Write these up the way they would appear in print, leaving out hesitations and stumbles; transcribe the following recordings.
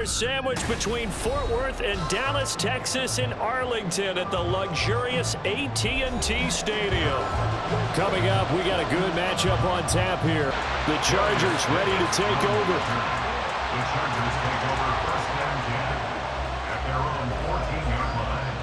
Sandwiched between Fort Worth and Dallas, Texas in Arlington at the luxurious AT&T Stadium. Coming up, we got a good matchup on tap here. The Chargers ready to take over. The Chargers take over first and 10 at their own 14-yard line.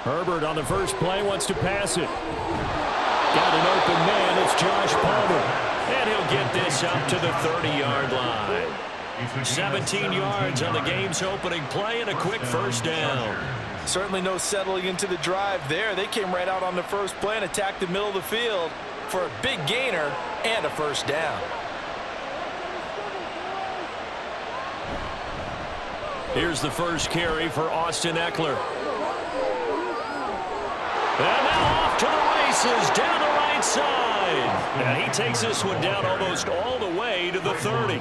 Herbert on the first play wants to pass it. Got an open man. It's Josh Palmer. And he'll get this up to the 30-yard line. 17 yards on the game's opening play and a quick first down. Certainly no settling into the drive there. They came right out on the first play and attacked the middle of the field for a big gainer and a first down. Here's the first carry for Austin Eckler. And now off to the races down the right side. And he takes this one down almost all the way to the 30.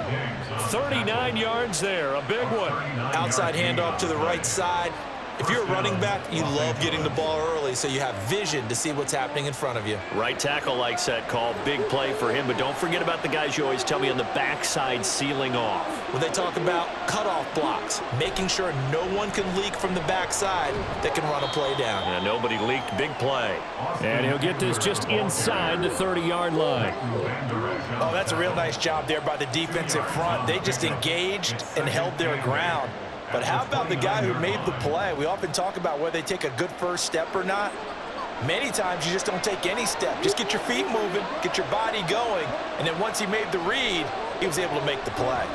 39 yards there, a big one. Outside handoff to the right side. If you're a running back, you love getting the ball early so you have vision to see what's happening in front of you. Right tackle likes that call. Big play for him, but don't forget about the guys you always tell me on the backside sealing off. When they talk about cutoff blocks, making sure no one can leak from the backside that can run a play down. And nobody leaked. Big play. And he'll get this just inside the 30-yard line. Oh, that's a real nice job there by the defensive front. They just engaged and held their ground. But how about the guy who made the play? We often talk about whether they take a good first step or not. Many times you just don't take any step. Just get your feet moving, get your body going, and then once he made the read, he was able to make the play.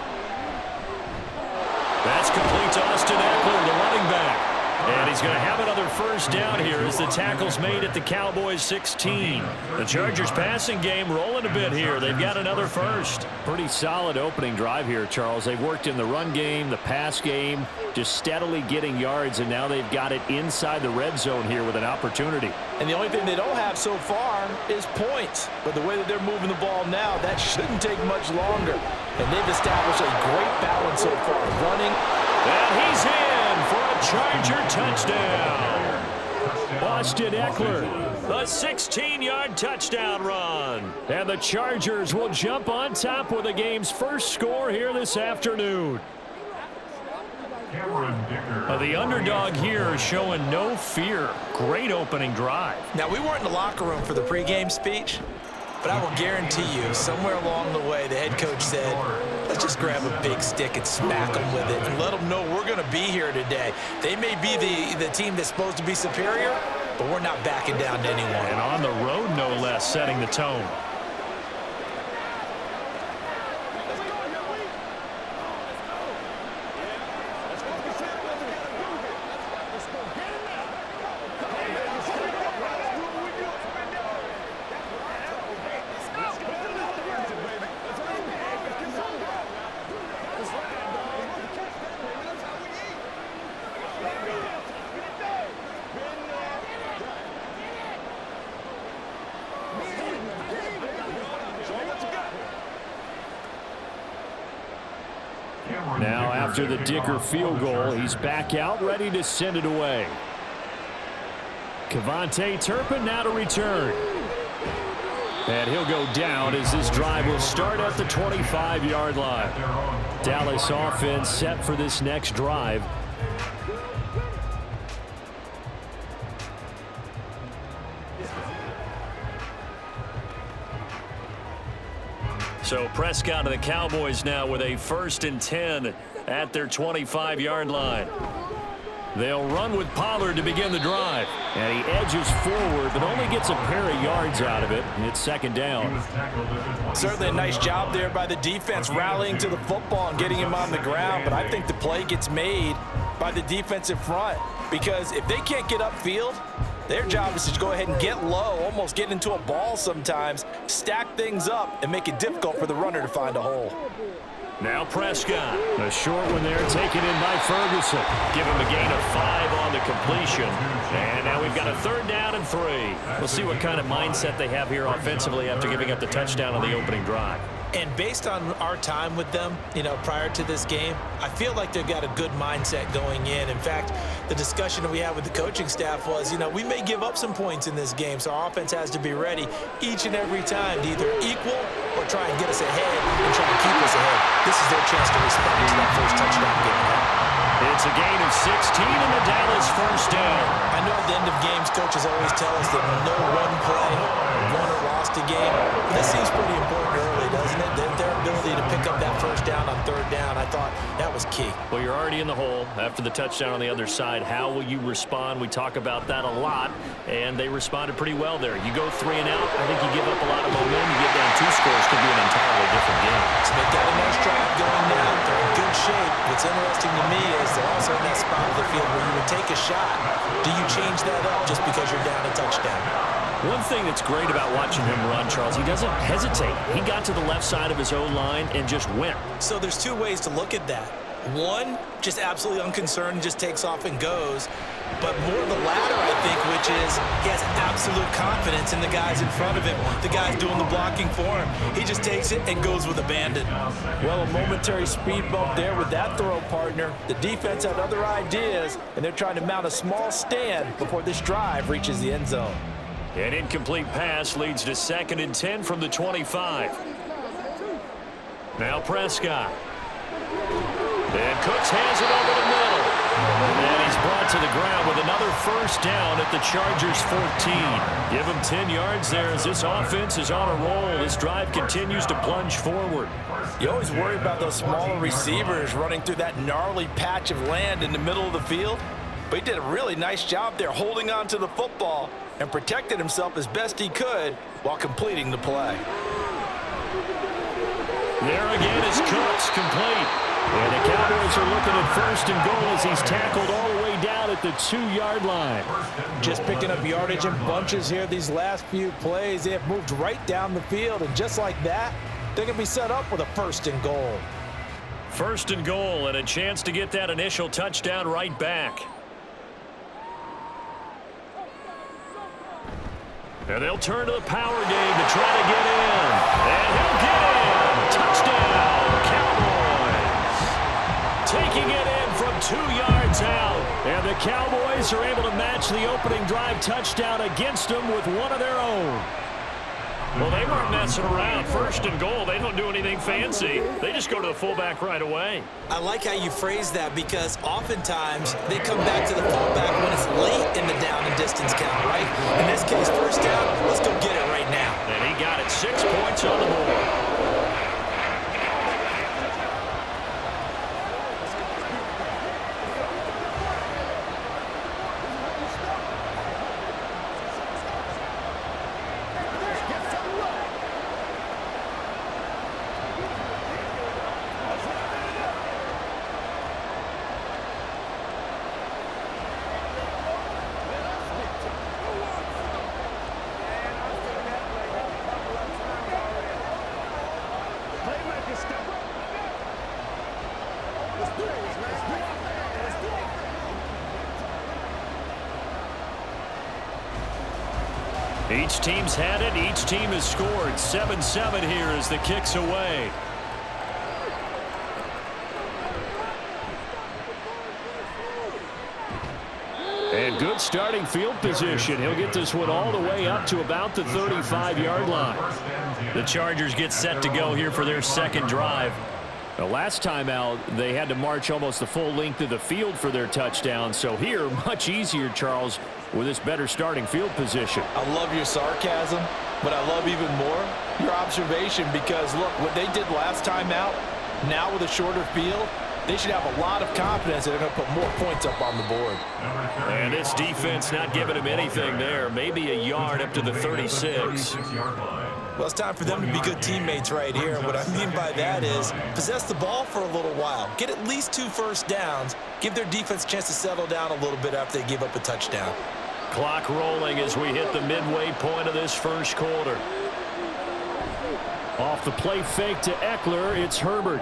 That's complete to Austin Eckler, the running back. And he's going to have another first down here as the tackle's made at the Cowboys 16. The Chargers passing game rolling a bit here. They've got another first. Pretty solid opening drive here, Charles. They've worked in the run game, the pass game, just steadily getting yards, and now they've got it inside the red zone here with an opportunity. And the only thing they don't have so far is points. But the way that they're moving the ball now, that shouldn't take much longer. And they've established a great balance so far. Running. And he's in for a Charger touchdown. Austin Eckler, a 16-yard touchdown run. And the Chargers will jump on top with the game's first score here this afternoon. The underdog here showing no fear. Great opening drive. Now, we weren't in the locker room for the pregame speech, but I will guarantee you, somewhere along the way, the head coach said, let's just grab a big stick and smack them with it and let them know we're going to be here today. They may be the team that's supposed to be superior, but we're not backing down to anyone. And on the road, no less, setting the tone. Now, after the Dicker field goal, he's back out, ready to send it away. Kevontae Turpin now to return. And he'll go down as this drive will start at the 25-yard line. Dallas offense set for this next drive. So Prescott and the Cowboys now with a 1st and 10 at their 25-yard line. They'll run with Pollard to begin the drive. And he edges forward, but only gets a pair of yards out of it. It's second down. Certainly a nice job there by the defense rallying to the football and getting him on the ground. But I think the play gets made by the defensive front. Because if they can't get upfield, their job is to go ahead and get low, almost get into a ball sometimes, stack things up, and make it difficult for the runner to find a hole. Now Prescott, a short one there, taken in by Ferguson. Give him a gain of 5 on the completion. And now we've got a 3rd down and 3. We'll see what kind of mindset they have here offensively after giving up the touchdown on the opening drive. And based on our time with them, prior to this game, I feel like they've got a good mindset going in. In fact, the discussion that we had with the coaching staff was, we may give up some points in this game, so our offense has to be ready each and every time to either equal or try and get us ahead and try to keep us ahead. This is their chance to respond to that first touchdown game. It's a gain of 16 in the Dallas first down. I know at the end of games, coaches always tell us that no one play won or lost a game. But this seems pretty important early, doesn't it? Their ability to pick up that first down on third down, I thought that was key. Well, you're already in the hole after the touchdown on the other side. How will you respond? We talk about that a lot, and they responded pretty well there. You go 3 and out, I think you give up a lot of momentum. You get down 2 scores, could be an entirely different game. So they've got a nice drive going now. They're in good shape. What's interesting to me is they're also in that spot of the field where you would take a shot. Do you change that up just because you're down a touchdown? One thing that's great about watching him run, Charles, he doesn't hesitate. He got to the left side of his own line and just went. So there's 2 ways to look at that. One, just absolutely unconcerned, just takes off and goes. But more the latter, I think, which is he has absolute confidence in the guys in front of him, the guys doing the blocking for him. He just takes it and goes with abandon. Well, a momentary speed bump there with that throw, partner. The defense had other ideas, and they're trying to mount a small stand before this drive reaches the end zone. An incomplete pass leads to 2nd and 10 from the 25. Now Prescott. And Cooks has it over the middle. And he's brought to the ground with another first down at the Chargers 14. Give him 10 yards there as this offense is on a roll. This drive continues to plunge forward. You always worry about those smaller receivers running through that gnarly patch of land in the middle of the field. But he did a really nice job there holding on to the football and protected himself as best he could while completing the play. There again is Cooks, complete. And the Cowboys are looking at 1st and goal as he's tackled all the way down at the 2-yard line. Just picking up yardage in bunches here these last few plays. They have moved right down the field, and just like that, they're going to be set up with a 1st and goal. 1st and goal and a chance to get that initial touchdown right back. And they'll turn to the power game to try to get in. And he'll get in. Touchdown, Cowboys. Taking it in from 2 yards out. And the Cowboys are able to match the opening drive touchdown against them with one of their own. Well, they weren't messing around. 1st and goal, they don't do anything fancy. They just go to the fullback right away. I like how you phrase that because oftentimes they come back to the fullback when it's late in the down and distance count, right? In this case, 1st down, let's go get it right now. And he got it 6 points on the board. Each team's had it. Each team has scored. 7-7 here as the kick's away. And good starting field position. He'll get this one all the way up to about the 35-yard line. The Chargers get set to go here for their 2nd drive. The last time out, they had to march almost the full length of the field for their touchdown. So here, much easier, Charles, with this better starting field position. I love your sarcasm, but I love even more your observation because, look, what they did last time out, now with a shorter field, they should have a lot of confidence that they're going to put more points up on the board. And this defense not giving him anything there. Maybe a yard up to the 36. Well, it's time for them to be good teammates right here. What I mean by that is possess the ball for a little while. Get at least 2 first downs. Give their defense a chance to settle down a little bit after they give up a touchdown. Clock rolling as we hit the midway point of this first quarter. Off the play fake to Eckler, it's Herbert.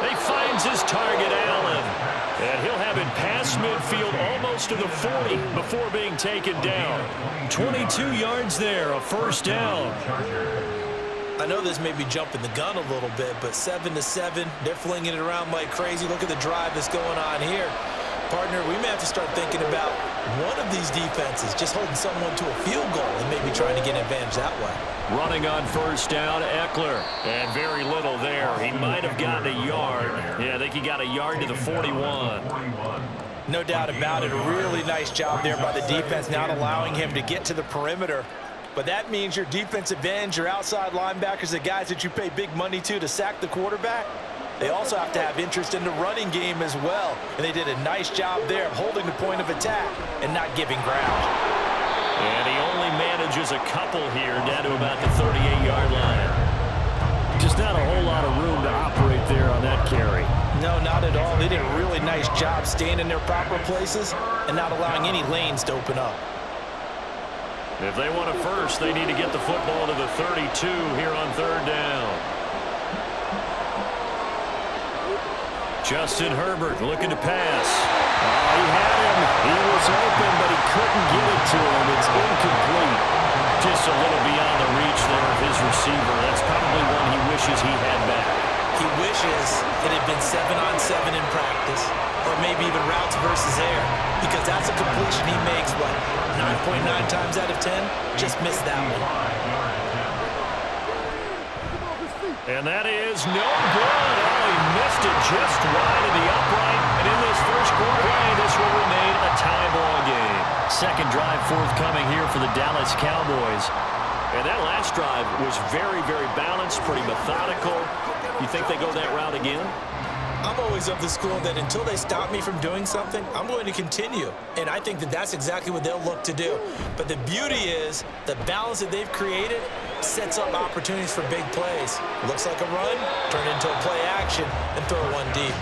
He finds his target, Allen. And he'll have it past midfield almost to the 40 before being taken down. 22 yards there, a first down. I know this may be jumping the gun a little bit, but 7-7, they're flinging it around like crazy. Look at the drive that's going on here. Partner, we may have to start thinking about one of these defenses just holding someone to a field goal and maybe trying to get an advantage that way. Running on first down, Eckler. And very little there. He might have gotten a yard. Yeah, I think he got a yard to the 41. No doubt about it. A really nice job there by the defense, not allowing him to get to the perimeter. But that means your defensive ends, your outside linebackers, the guys that you pay big money to sack the quarterback, they also have to have interest in the running game as well. And they did a nice job there of holding the point of attack and not giving ground. And he only manages a couple here, down to about the 38-yard line. Just not a whole lot of room to operate there on that carry. No, not at all. They did a really nice job staying in their proper places and not allowing any lanes to open up. If they want a first, they need to get the football to the 32 here on third down. Justin Herbert looking to pass. He had him. He was open, but he couldn't get it to him. It's incomplete. Just a little beyond the reach there of his receiver. That's probably one he wishes he had back. He wishes it had been 7-on-7 in practice, or maybe even routes versus air, because that's a completion he makes, what, 9.9 times out of 10? Just missed that one. And that is no good. Oh, he missed it just wide of the upright. And in this first quarter, this will remain a tie ball game. Second drive forthcoming here for the Dallas Cowboys. And that last drive was very, very balanced, pretty methodical. You think they go that route again? I'm always of the school that until they stop me from doing something, I'm going to continue. And I think that that's exactly what they'll look to do. But the beauty is the balance that they've created sets up opportunities for big plays. Looks like a run, turn into a play action, and throw one deep.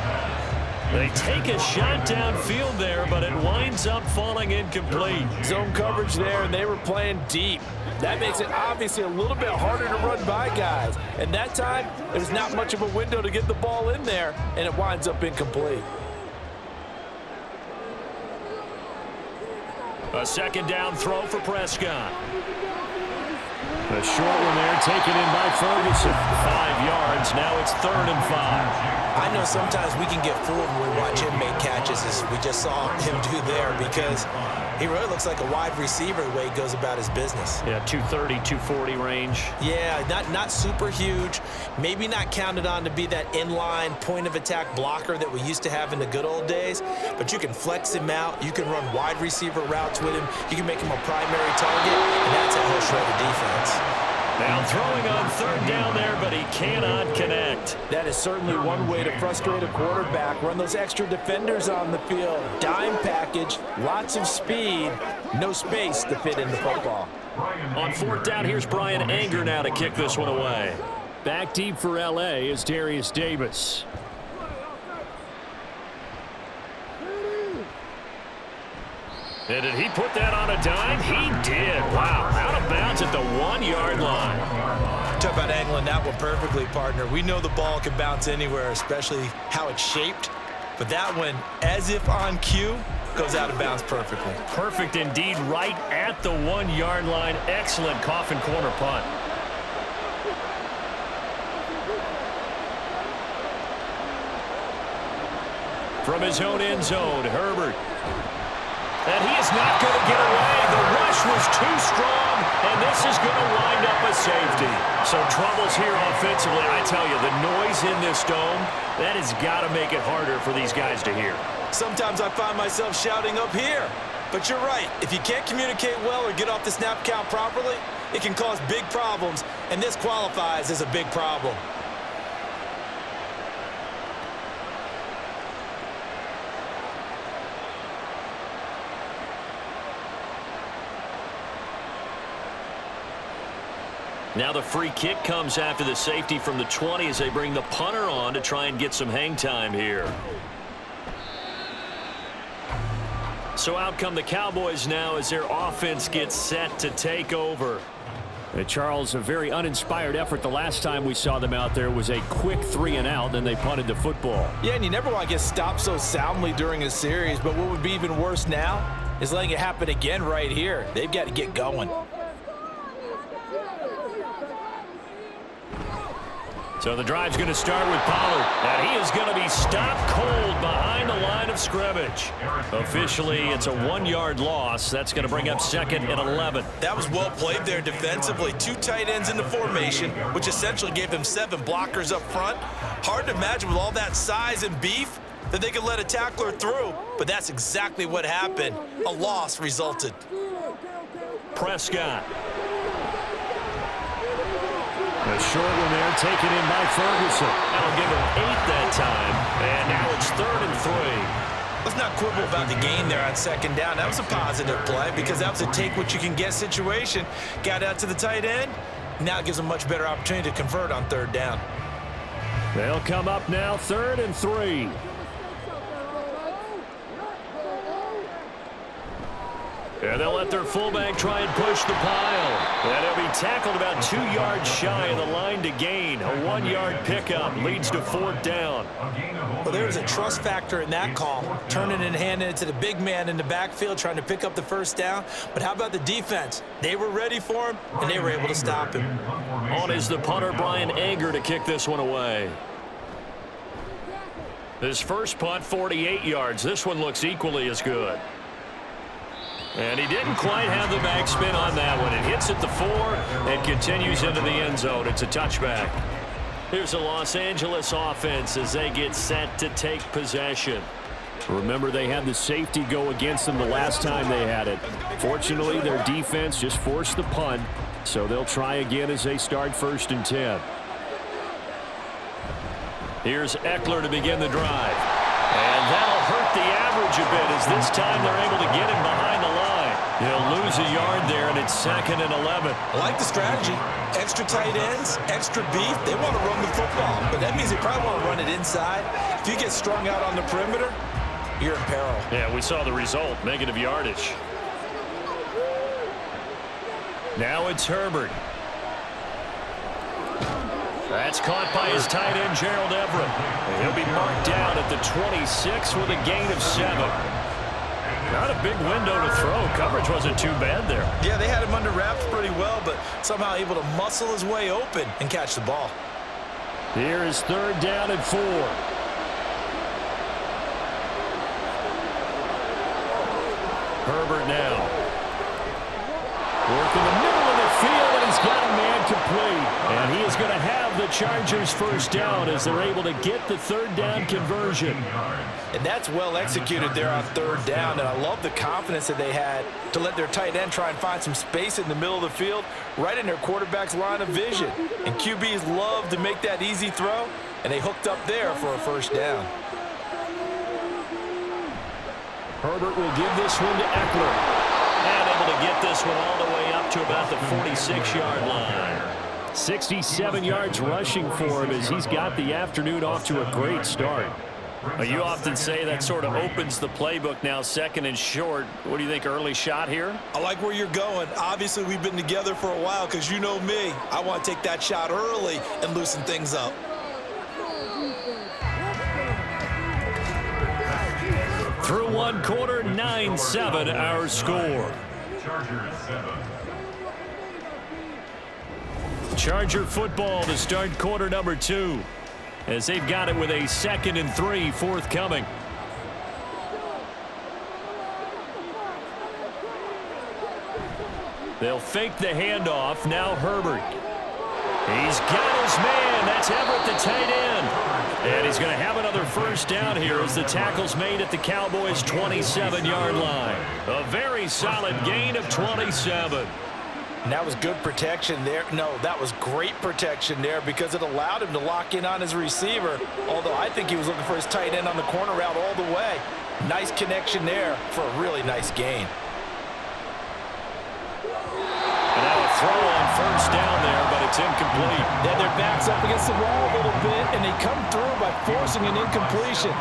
They take a shot downfield there, but it winds up falling incomplete. Zone coverage there, and they were playing deep. That makes it obviously a little bit harder to run by guys. And that time, there's not much of a window to get the ball in there, and it winds up incomplete. A second down throw for Prescott. A short one there, taken in by Ferguson. 5 yards, now it's 3rd and 5. I know sometimes we can get fooled when we watch him make catches, as we just saw him do there, because he really looks like a wide receiver the way he goes about his business. Yeah, 230, 240 range. Yeah, not super huge. Maybe not counted on to be that inline point-of-attack blocker that we used to have in the good old days, but you can flex him out. You can run wide receiver routes with him. You can make him a primary target, and that's how he'll shred the defense. Now throwing on 3rd down there, but he cannot connect. That is certainly one way to frustrate a quarterback. Run those extra defenders on the field. Dime package, lots of speed, no space to fit in the football. On 4th down, here's Brian Anger now to kick this one away. Back deep for L.A. is Darius Davis. And did he put that on a dime? He did. Wow. Out of bounds at the 1-yard line. Talk about angling that one perfectly, partner. We know the ball can bounce anywhere, especially how it's shaped. But that one, as if on cue, goes out of bounds perfectly. Perfect indeed, right at the 1-yard line. Excellent coffin corner punt. From his own end zone, Herbert. And he is not going to get away. The rush was too strong, and this is going to wind up a safety. So troubles here offensively. I tell you, the noise in this dome, that has got to make it harder for these guys to hear. Sometimes I find myself shouting up here. But you're right. If you can't communicate well or get off the snap count properly, it can cause big problems, and this qualifies as a big problem. Now the free kick comes after the safety from the 20 as they bring the punter on to try and get some hang time here. So out come the Cowboys now as their offense gets set to take over. Charles, a very uninspired effort. The last time we saw them out there was a quick 3-and-out, then they punted the football. Yeah, and you never want to get stopped so soundly during a series, but what would be even worse now is letting it happen again right here. They've got to get going. So the drive's going to start with Pollard. And he is going to be stopped cold behind the line of scrimmage. Officially, it's a 1-yard loss. That's going to bring up 2nd and 11. That was well played there defensively. 2 tight ends in the formation, which essentially gave them 7 blockers up front. Hard to imagine with all that size and beef that they could let a tackler through, but that's exactly what happened. A loss resulted. Prescott. A short one there, taken in by Ferguson. That'll give him 8 that time, and now it's 3rd and 3. Let's not quibble about the gain there on 2nd down. That was a positive play because that was a take-what-you-can-get situation. Got out to the tight end. Now it gives them a much better opportunity to convert on 3rd down. They'll come up now 3rd and 3. And they'll let their fullback try and push the pile. And he'll be tackled about 2 yards shy of the line to gain. A 1-yard pickup leads to 4th down. Well, there was a trust factor in that call, turning and handing it to the big man in the backfield, trying to pick up the 1st down. But how about the defense? They were ready for him, and they were able to stop him. On is the punter, Brian Anger, to kick this one away. His first punt, 48 yards. This one looks equally as good. And he didn't quite have the backspin on that one. It hits at the 4 and continues into the end zone. It's a touchback. Here's the Los Angeles offense as they get set to take possession. Remember, they had the safety go against them the last time they had it. Fortunately, their defense just forced the punt, so they'll try again as they start 1st and 10. Here's Eckler to begin the drive. And that'll hurt the average a bit as this time they're able to get him behind the line. He'll lose a yard there, and it's 2nd and 11. I like the strategy. Extra tight ends, extra beef. They want to run the football, but that means they probably want to run it inside. If you get strung out on the perimeter, you're in peril. Yeah, we saw the result, negative yardage. Now it's Herbert. That's caught by his tight end, Gerald Everett. And he'll be marked down at the 26 with a gain of 7. Not a big window to throw. Coverage wasn't too bad there. Yeah, they had him under wraps pretty well, but somehow able to muscle his way open and catch the ball. Here is 3rd down and 4. Herbert now. Working the middle of the field, and he's got a man complete. And he is going to have the Chargers 1st down as they're able to get the 3rd down conversion. And that's well executed there on 3rd down, and I love the confidence that they had to let their tight end try and find some space in the middle of the field, right in their quarterback's line of vision. And QBs love to make that easy throw, and they hooked up there for a 1st down. Herbert will give this one to Eckler. And able to get this one all the way up to about the 46-yard line. 67 yards rushing for him as he's got the afternoon off to a great start. You often say that sort of opens the playbook now, 2nd and short. What do you think, early shot here? I like where you're going. Obviously, we've been together for a while because you know me. I want to take that shot early and loosen things up. Through 1 quarter, 9-7 our score. Chargers 7. Charger football to start quarter number 2 as they've got it with a 2nd and 3 forthcoming. They'll fake the handoff. Now Herbert. He's got his man. That's Everett, the tight end. And he's going to have another 1st down here as the tackle's made at the Cowboys' 27-yard line. A very solid gain of 27. And that was good protection there. No, that was great protection there because it allowed him to lock in on his receiver, although I think he was looking for his tight end on the corner route all the way. Nice connection there for a really nice gain. And now a throw on 1st down there, but it's incomplete. Then their back's up against the wall a little bit, and they come through by forcing an incompletion.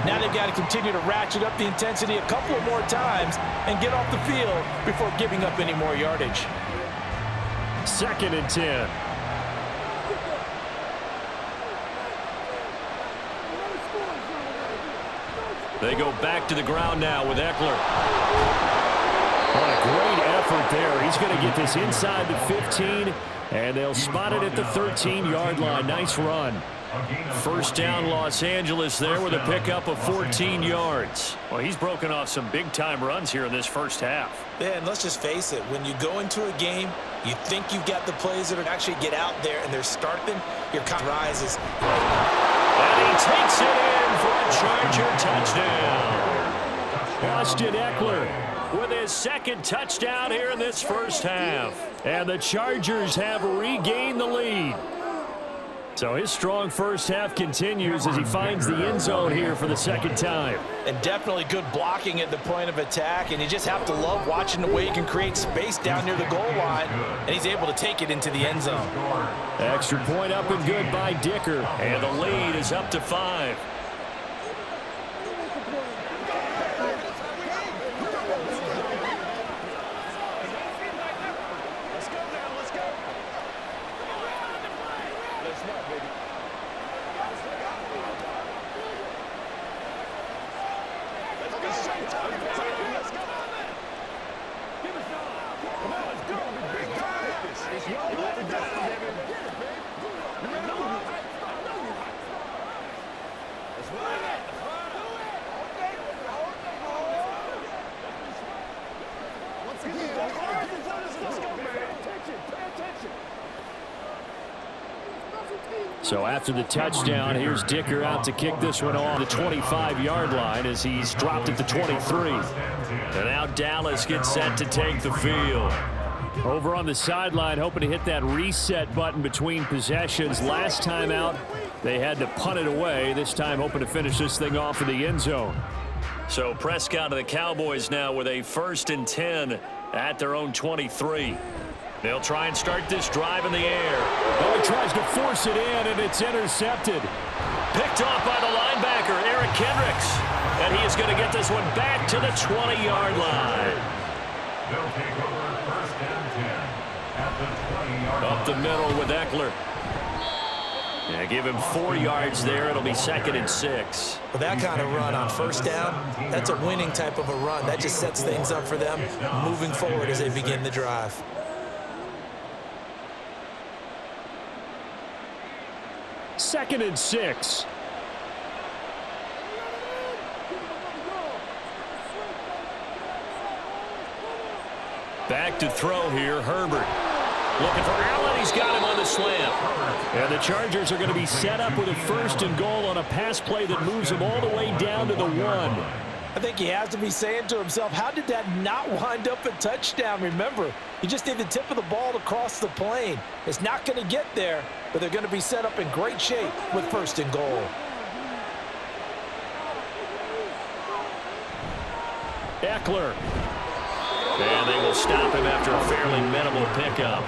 Now they've got to continue to ratchet up the intensity a couple of more times and get off the field before giving up any more yardage. 2nd and 10. They go back to the ground now with Eckler. What a great effort there. He's going to get this inside the 15, and they'll spot it at the 13-yard line. Nice run. First down, Los Angeles there with a pickup of 14 yards. Well, he's broken off some big-time runs here in this first half. Yeah, and let's just face it. When you go into a game, you think you've got the plays that are actually get out there and they're starting, your confidence rises. And he takes it in for a Charger touchdown. Austin Eckler with his second touchdown here in this first half. And the Chargers have regained the lead. So his strong first half continues as he finds the end zone here for the second time. And definitely good blocking at the point of attack, and you just have to love watching the way he can create space down near the goal line, and he's able to take it into the end zone. Extra point up and good by Dicker. And the lead is up to 5. So after the touchdown, here's Dicker out to kick this one off the 25-yard line as he's dropped at the 23. And now Dallas gets set to take the field. Over on the sideline, hoping to hit that reset button between possessions. Last time out, they had to punt it away. This time, hoping to finish this thing off in the end zone. So Prescott of the Cowboys now with a 1st and 10 at their own 23. They'll try and start this drive in the air. Oh, he tries to force it in, and it's intercepted. Picked off by the linebacker, Eric Kendricks. And he is going to get this one back to the 20-yard line. They'll take over 1st and 10 at the 20-yard line. Up the middle with Eckler. Yeah, give him 4 yards there. It'll be 2nd and 6. Well, that kind of run on first down, that's a winning type of a run. That just sets things up for them moving forward as they begin the drive. Second and 6. Back to throw here, Herbert. Looking for Allen. He's got him on the slam. And the Chargers are going to be set up with a 1st and goal on a pass play that moves them all the way down to the 1. I think he has to be saying to himself, how did that not wind up a touchdown? Remember, you just need the tip of the ball to cross the plane. It's not going to get there, but they're going to be set up in great shape with 1st and goal. Eckler. And they will stop him after a fairly minimal pickup.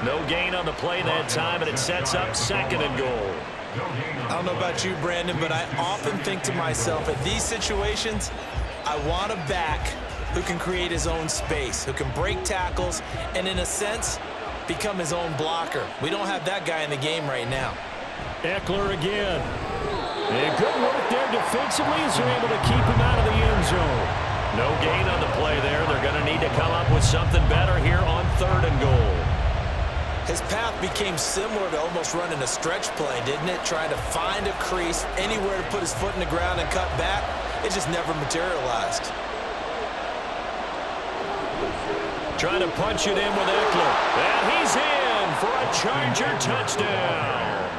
No gain on the play that time, and it sets up 2nd and goal. I don't know about you, Brandon, but I often think to myself, in these situations, I want a back who can create his own space, who can break tackles, and in a sense, become his own blocker. We don't have that guy in the game right now. Eckler again. And good work there defensively as they're able to keep him out of the end zone. No gain on the play there. They're going to need to come up with something better here on 3rd and goal. His path became similar to almost running a stretch play, didn't it? Trying to find a crease, anywhere to put his foot in the ground and cut back. It just never materialized. Trying to punch it in with Eckler. And he's in for a Charger touchdown.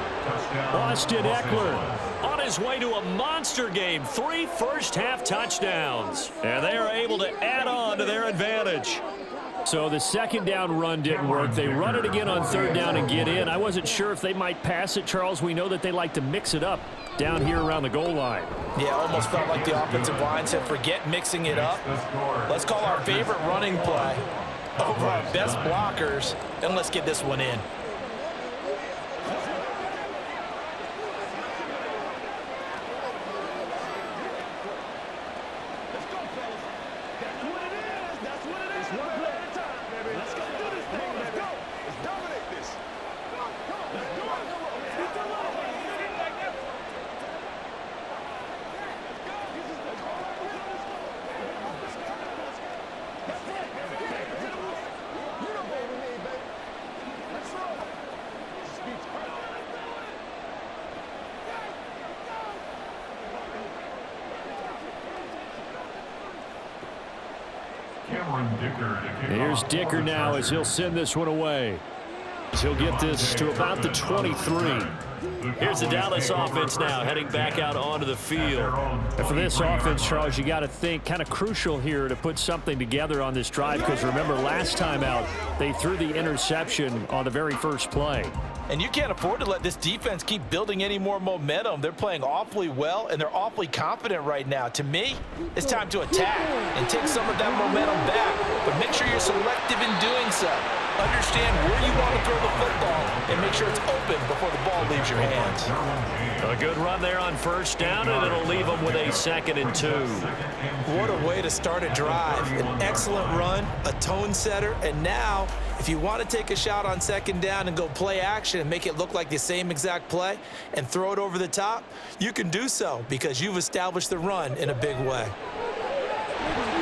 Austin Eckler on his way to a monster game. 3 first-half touchdowns. And they are able to add on to their advantage. So the 2nd down run didn't work. They run it again on 3rd down and get in. I wasn't sure if they might pass it, Charles. We know that they like to mix it up down here around the goal line. Yeah, almost felt like the offensive line said, forget mixing it up. Let's call our favorite running play over our best blockers, and let's get this one in. Here's Dicker now as he'll send this one away. He'll get this to about the 23. Here's the Dallas offense now heading back out onto the field. And for this offense, Charles, you got to think kind of crucial here to put something together on this drive, because remember last time out they threw the interception on the very first play. And you can't afford to let this defense keep building any more momentum. They're playing awfully well, and they're awfully confident right now. To me, it's time to attack and take some of that momentum back, but make sure you're selective in doing so. Understand where you want to throw the football and make sure it's open before the ball leaves your hands. A good run there on first down, and it'll leave them with a 2nd and 2. What a way to start a drive. An excellent run, a tone setter, and now if you want to take a shot on 2nd down and go play action and make it look like the same exact play and throw it over the top, you can do so because you've established the run in a big way.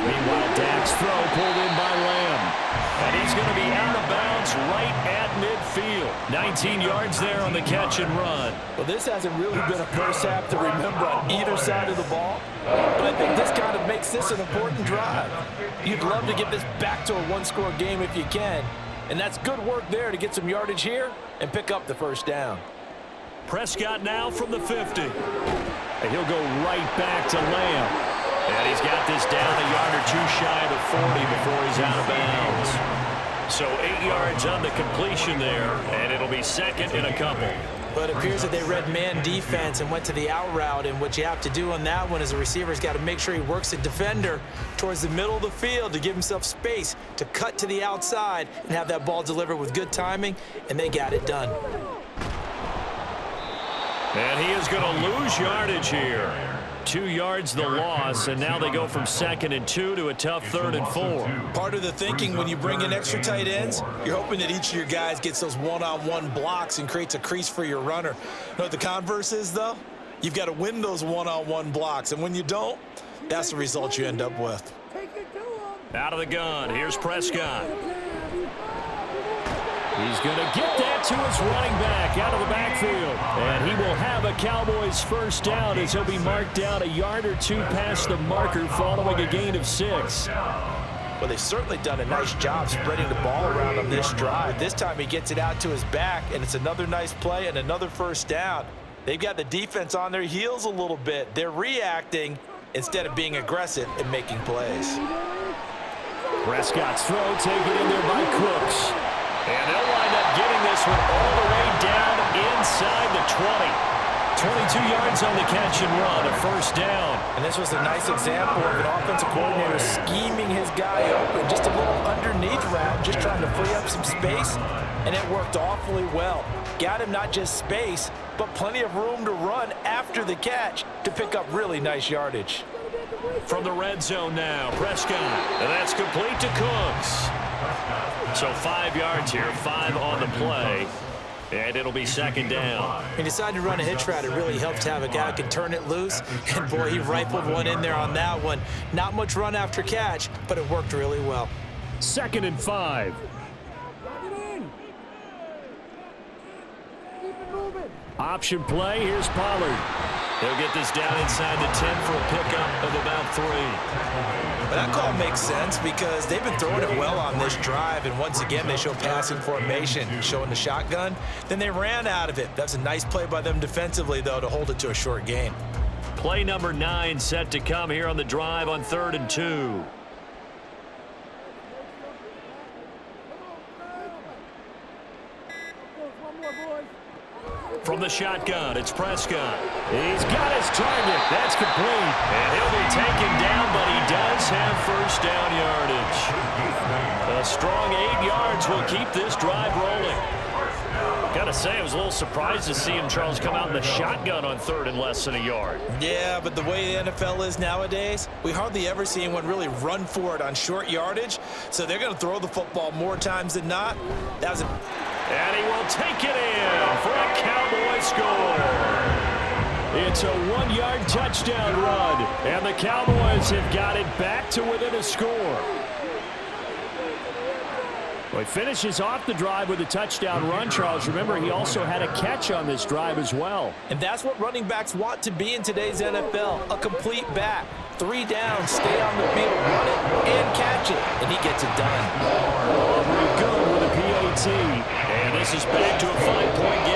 Meanwhile, Dak's throw pulled in by Lamb. And he's going to be out of bounds right at midfield. 19 yards there on the catch and run. Well, this hasn't really been a first half to remember on either side of the ball, but I think this kind of makes this an important drive. You'd love to get this back to a one-score game if you can, and that's good work there to get some yardage here and pick up the first down. Prescott now from the 50. And he'll go right back to Lamb. And he's got this down a yard or two shy of the 40 before he's out of bounds. So 8 yards on the completion there, and it'll be 2nd and a couple. But it appears that they read man defense and went to the out route, and what you have to do on that one is the receiver's got to make sure he works the defender towards the middle of the field to give himself space to cut to the outside and have that ball delivered with good timing, and they got it done. And he is going to lose yardage here. 2 yards the loss, and now they go from 2nd and 2 to a tough 3rd and 4. Part of the thinking when you bring in extra tight ends, you're hoping that each of your guys gets those one-on-one blocks and creates a crease for your runner. You know what the converse is, though? You've got to win those one-on-one blocks, and when you don't, that's the result you end up with. Out of the gun, here's Prescott. He's going to get that to his running back out of the backfield. And he will have a Cowboys first down as he'll be marked down a yard or two past the marker following a gain of 6. Well, they've certainly done a nice job spreading the ball around on this drive. This time he gets it out to his back, and it's another nice play and another first down. They've got the defense on their heels a little bit. They're reacting instead of being aggressive and making plays. Prescott's throw taken in there by Cooks. And they'll wind up getting this one all the way down inside the 20. 22 yards on the catch and run, a first down. And this was a nice example of an offensive coordinator scheming his guy open, just a little underneath route, just trying to free up some space, and it worked awfully well. Got him not just space, but plenty of room to run after the catch to pick up really nice yardage. From the red zone now, Prescott, and that's complete to Cooks. So 5 yards here, 5 on the play, and it'll be 2nd down. He decided to run a hitch route. It really helps to have a guy who can turn it loose, and boy, he rifled one in there on that one. Not much run after catch, but it worked really well. 2nd and 5. Option play, here's Pollard. He'll get this down inside the 10 for a pickup of about 3. But that call makes sense because they've been throwing it well on this drive, and once again they show passing formation, showing the shotgun. Then they ran out of it. That's a nice play by them defensively, though, to hold it to a short gain. Play number 9 set to come here on the drive on 3rd and 2. From the shotgun, it's Prescott. He's got his target. That's complete. And he'll be taken down, but he does have first down yardage. A strong 8 yards will keep this drive rolling. Got to say, I was a little surprised to see him, Charles, come out in the shotgun on 3rd and less than a yard. Yeah, but the way the NFL is nowadays, we hardly ever see anyone really run for it on short yardage, so they're going to throw the football more times than not. That was And he will take it in for a Cowboy score. It's a 1-yard touchdown run, and the Cowboys have got it back to within a score. Well, he finishes off the drive with a touchdown run, Charles. Remember, he also had a catch on this drive as well. And that's what running backs want to be in today's NFL, a complete back. 3 downs, stay on the field, run it, and catch it. it done. Aubrey good with a PAT. And this is back to a 5-point game.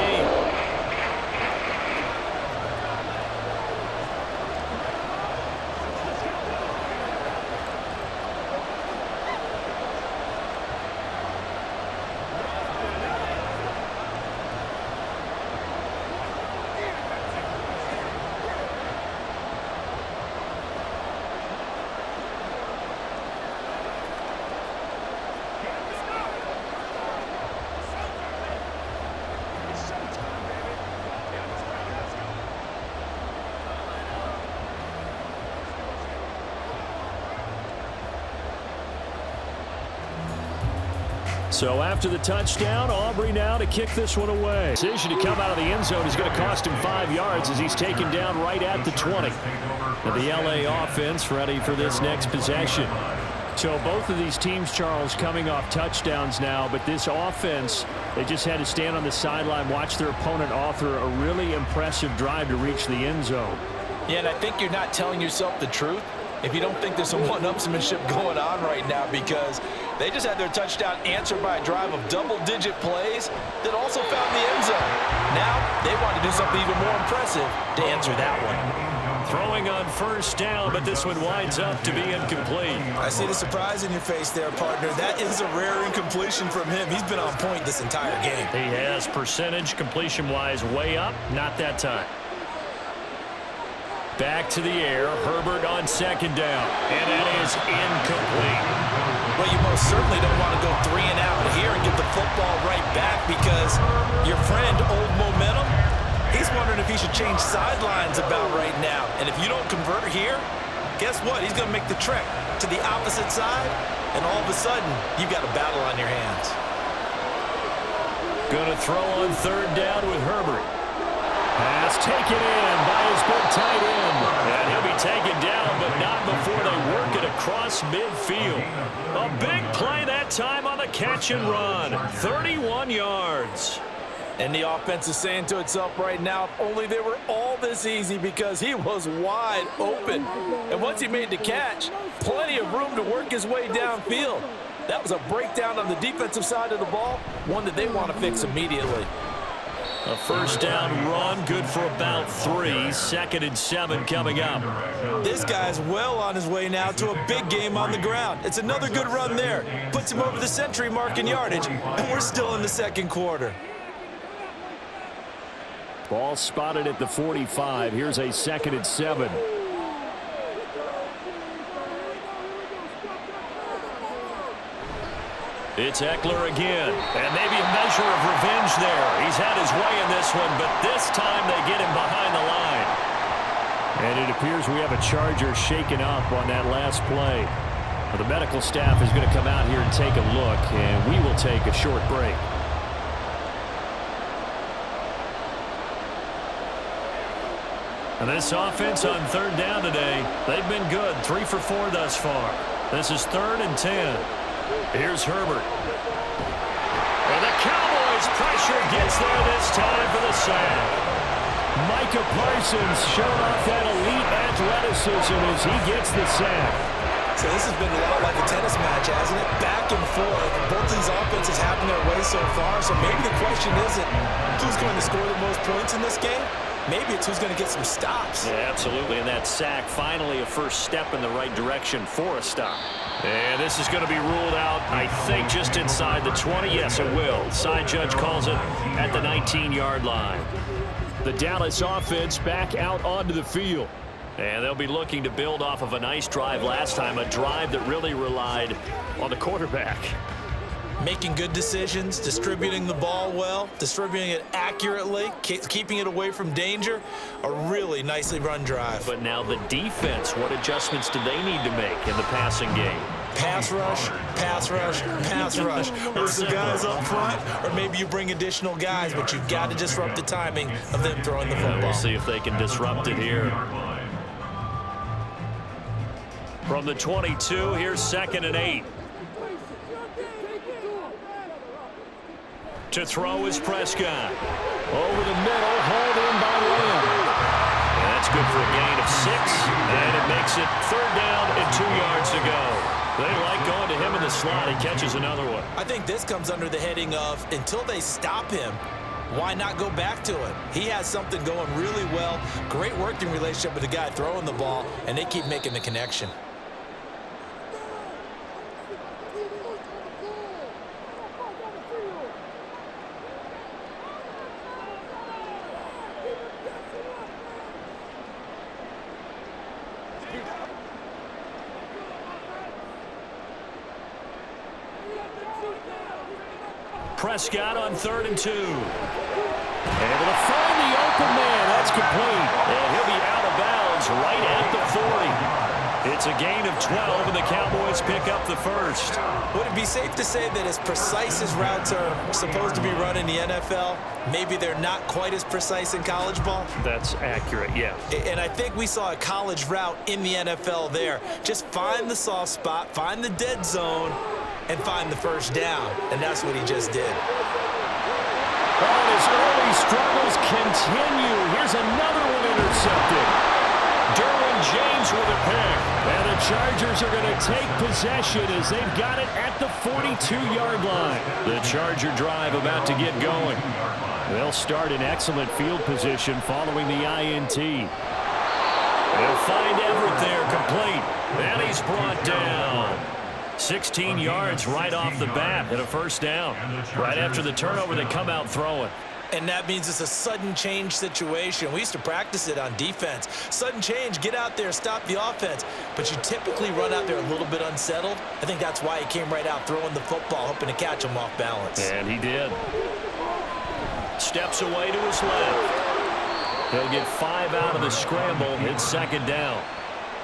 So after the touchdown, Aubrey now to kick this one away. Decision to come out of the end zone is going to cost him 5 yards as he's taken down right at the 20. And the LA offense ready for this next possession. So both of these teams, Charles, coming off touchdowns now, but this offense, they just had to stand on the sideline, watch their opponent author a really impressive drive to reach the end zone. Yeah, and I think you're not telling yourself the truth if you don't think there's some one-upsmanship going on right now, because they just had their touchdown answered by a drive of double-digit plays that also found the end zone. Now they want to do something even more impressive to answer that one. Throwing on first down, but this one winds up to be incomplete. I see the surprise in your face there, partner. That is a rare incompletion from him. He's been on point this entire game. He has percentage completion-wise way up, not that time. Back to the air, Herbert on second down, and that is incomplete. Well, you most certainly don't want to go 3 and out here and get the football right back, because your friend, Old Momentum, he's wondering if he should change sidelines about right now. And if you don't convert here, guess what? He's going to make the trek to the opposite side, and all of a sudden, you've got a battle on your hands. Going to throw on third down with Herbert. Pass taken in by his big tight end. And he'll be taken down, but not before they work it across midfield. A big play that time on the catch and run. 31 yards. And the offense is saying to itself right now, if only they were all this easy, because he was wide open. And once he made the catch, plenty of room to work his way downfield. That was a breakdown on the defensive side of the ball, one that they want to fix immediately. A first down run, good for about 3. 2nd and 7 coming up. This guy's well on his way now to a big game on the ground. It's another good run there. Puts him over the century mark in yardage, and we're still in the second quarter. Ball spotted at the 45. Here's a 2nd and 7. It's Eckler again, and maybe a measure of revenge there. He's had his way in this one, but this time they get him behind the line. And it appears we have a Charger shaken up on that last play. Well, the medical staff is going to come out here and take a look, and we will take a short break. And this offense on third down today, they've been good. 3 for 4 thus far. This is 3rd and 10. Here's Herbert. And the Cowboys pressure gets there this time for the sack. Micah Parsons showing off that elite athleticism as he gets the sack. So this has been a lot like a tennis match, hasn't it? Back and forth. Both these offenses having their way so far. So maybe the question isn't who's going to score the most points in this game. Maybe it's who's going to get some stops. Yeah, absolutely. And that sack, finally a first step in the right direction for a stop. And this is going to be ruled out, I think, just inside the 20. Yes, it will. Side judge calls it at the 19-yard line. The Dallas offense back out onto the field. And they'll be looking to build off of a nice drive last time, a drive that really relied on the quarterback. Making good decisions, distributing the ball well, distributing it accurately, keeping it away from danger. A really nicely run drive. But now the defense, what adjustments do they need to make in the passing game? Pass rush, pass rush, pass rush. Or some guys up front, or maybe you bring additional guys, but you've got to disrupt the timing of them throwing the football. We'll see if they can disrupt it here. From the 22, here's 2nd and 8. To throw is Prescott. Over the middle, hauled in by Lamb. And that's good for a gain of 6. And it makes it 3rd down and 2 yards to go. They like going to him in the slot. He catches another one. I think this comes under the heading of until they stop him, why not go back to it? He has something going really well. Great working relationship with the guy throwing the ball, and they keep making the connection. Prescott on 3rd and 2. Able to find the open man. That's complete. And he'll be out of bounds right at the 40. It's a gain of 12, and the Cowboys pick up the first. Would it be safe to say that as precise as routes are supposed to be run in the NFL, maybe they're not quite as precise in college ball? That's accurate, yeah. And I think we saw a college route in the NFL there. Just find the soft spot, find the dead zone, and find the first down. And that's what he just did. Oh, his early struggles continue. Here's another one intercepted. Derwin James with a pick. And the Chargers are going to take possession as they've got it at the 42-yard line. The Charger drive about to get going. They'll start in excellent field position following the INT. They'll find Everett there, complete. And he's brought down. 16 yards right off the bat and a first down. Right after the turnover, they come out throwing. And that means it's a sudden change situation. We used to practice it on defense. Sudden change, get out there, stop the offense. But you typically run out there a little bit unsettled. I think that's why he came right out throwing the football, hoping to catch him off balance. And he did. Steps away to his left. He'll get 5 out of the scramble. It's 2nd down.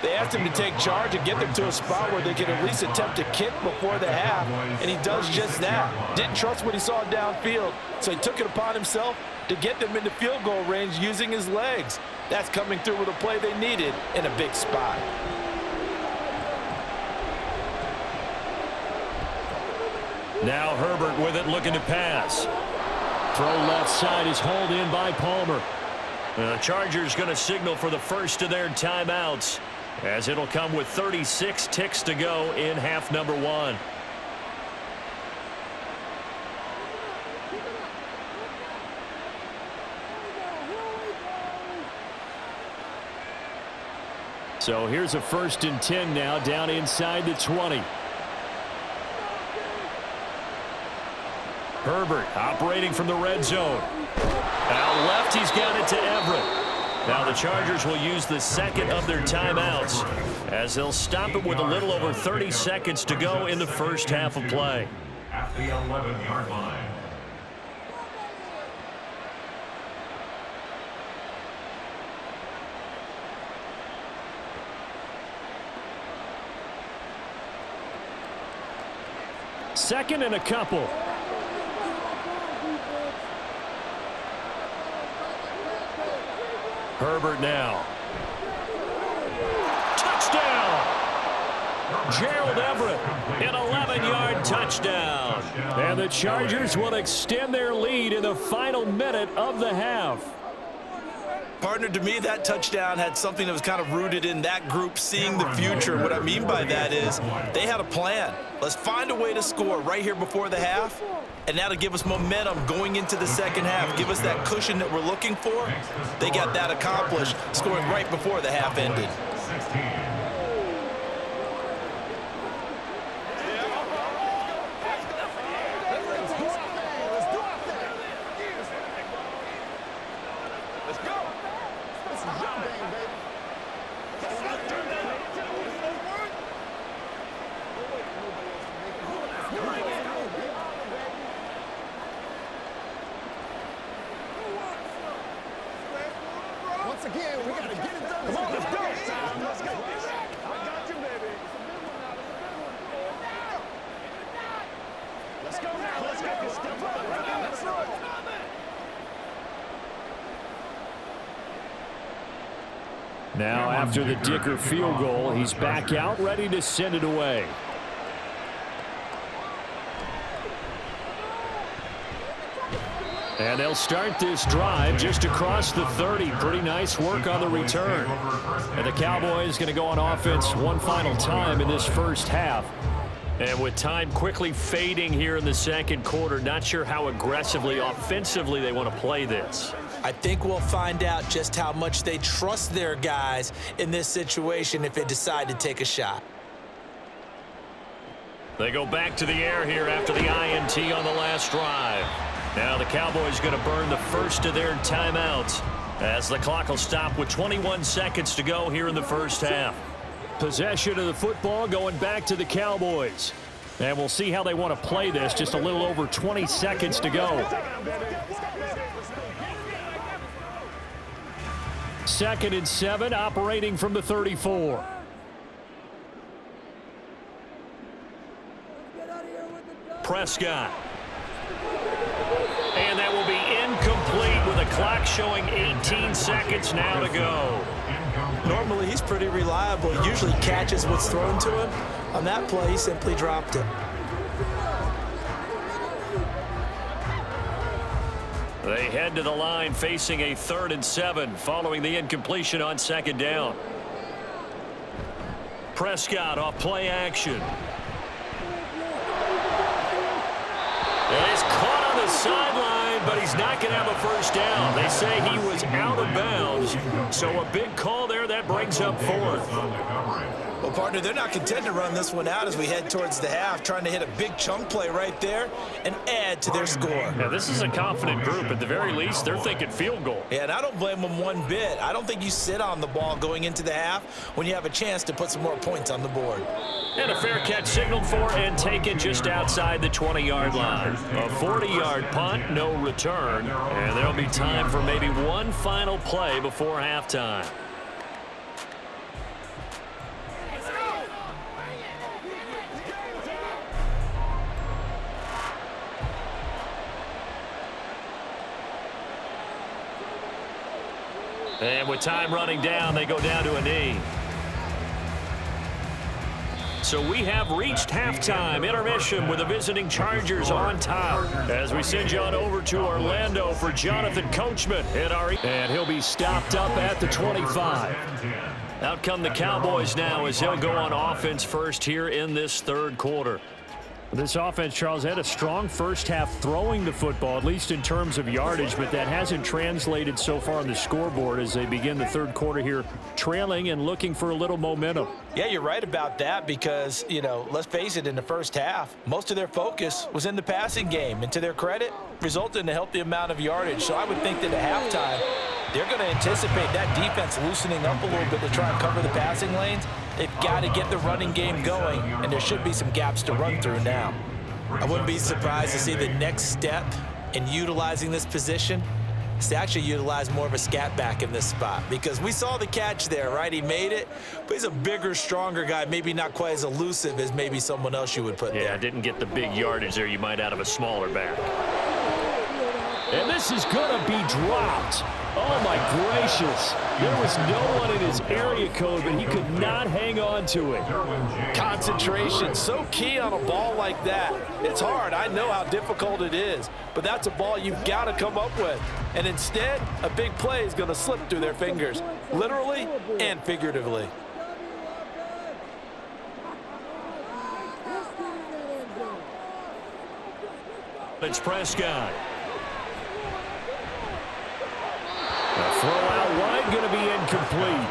They asked him to take charge and get them to a spot where they could at least attempt to kick before the half, and he does just that. Didn't trust what he saw downfield, so he took it upon himself to get them into field goal range using his legs. That's coming through with a play they needed in a big spot. Now Herbert with it, looking to pass. Throw left side is hauled in by Palmer. The Chargers going to signal for the first of their timeouts, as it'll come with 36 ticks to go in half number 1. So here's a 1st and 10 now, down inside the 20. Herbert operating from the red zone. Out left, he's got it to Everett. Now the Chargers will use the second of their timeouts, as they'll stop it with a little over 30 seconds to go in the first half of play. At the 11-yard line. Second and a couple. Herbert now. Touchdown! Gerald Everett, an 11-yard touchdown. And the Chargers will extend their lead in the final minute of the half. Partner, to me, that touchdown had something that was kind of rooted in that group seeing the future. What I mean by that is they had a plan. Let's find a way to score right here before the half, and that'll give us momentum going into the second half, give us that cushion that we're looking for. They got that accomplished, scoring right before the half ended. 16. Now, after the Dicker field goal, he's back out, ready to send it away. And they'll start this drive just across the 30. Pretty nice work on the return. And the Cowboys going to go on offense one final time in this first half. And with time quickly fading here in the second quarter, not sure how aggressively, offensively they want to play this. I think we'll find out just how much they trust their guys in this situation if they decide to take a shot. They go back to the air here after the INT on the last drive. Now the Cowboys going to burn the first of their timeouts as the clock will stop with 21 seconds to go here in the first half. Possession of the football going back to the Cowboys. And we'll see how they want to play this. Just a little over 20 seconds to go. 2nd and 7, operating from the 34. Prescott. And that will be incomplete with a clock showing 18 seconds now to go. Normally, he's pretty reliable. He usually catches what's thrown to him. On that play, he simply dropped it. They head to the line facing a 3rd and 7 following the incompletion on 2nd down. Prescott off play action. And he's caught on the sideline, but he's not going to have a first down. They say he was out of bounds, so a big call there that brings up 4th. Well, partner, they're not content to run this one out as we head towards the half, trying to hit a big chunk play right there and add to their score. Now, this is a confident group. At the very least, they're thinking field goal. Yeah, and I don't blame them one bit. I don't think you sit on the ball going into the half when you have a chance to put some more points on the board. And a fair catch signaled for and taken just outside the 20-yard line. A 40-yard punt, no return. And there'll be time for maybe one final play before halftime. And with time running down, they go down to a knee. So we have reached halftime. Intermission with the visiting Chargers on top. As we send you on over to Orlando for Jonathan Coachman. And he'll be stopped up at the 25. Out come the Cowboys now as they'll go on offense first here in this 3rd quarter. This offense, Charles, had a strong first half throwing the football, at least in terms of yardage, but that hasn't translated so far on the scoreboard as they begin the 3rd quarter here, trailing and looking for a little momentum. Yeah, you're right about that because, you know, let's face it, in the first half, most of their focus was in the passing game, and to their credit, resulted in a healthy amount of yardage. So I would think that at halftime, they're going to anticipate that defense loosening up a little bit to try and cover the passing lanes. They've got to get the running game going, and there should be some gaps to run through now. I wouldn't be surprised to see the next step in utilizing this position is to actually utilize more of a scat back in this spot, because we saw the catch there, right? He made it, but he's a bigger, stronger guy, maybe not quite as elusive as maybe someone else you would put there. Yeah, didn't get the big yardage there you might out of a smaller back. And this is going to be dropped. Oh, my gracious. There was no one in his area code, but he could not hang on to it. Concentration, so key on a ball like that. It's hard. I know how difficult it is, but that's a ball you've got to come up with. And instead, a big play is going to slip through their fingers, literally and figuratively. It's Prescott. The throw out wide going to be incomplete.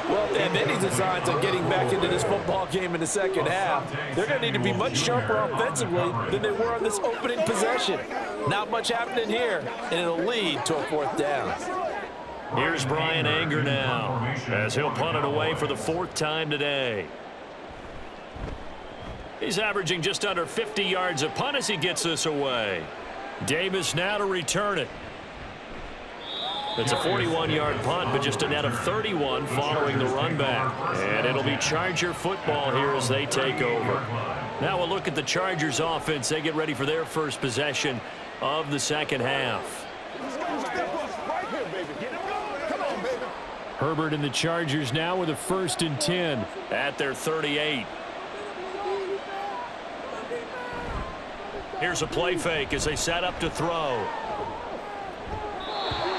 Well, if they have any designs on getting back into this football game in the second half, they're going to need to be much sharper offensively than they were on this opening possession. Not much happening here, and it'll lead to a 4th down. Here's Brian Anger now as he'll punt it away for the 4th time today. He's averaging just under 50 yards a punt as he gets this away. Davis now to return it. It's a 41-yard punt, but just a net of 31 following the run back. And it'll be Charger football here as they take over. Now we'll look at the Chargers offense. They get ready for their first possession of the second half. Herbert and the Chargers now with a 1st and 10 at their 38. Here's a play fake as they set up to throw.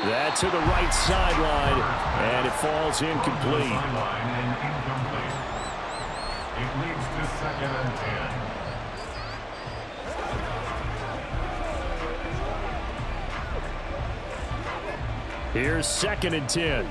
That to the right sideline, and it falls incomplete. It leads to 2nd and 10. Here's 2nd and 10.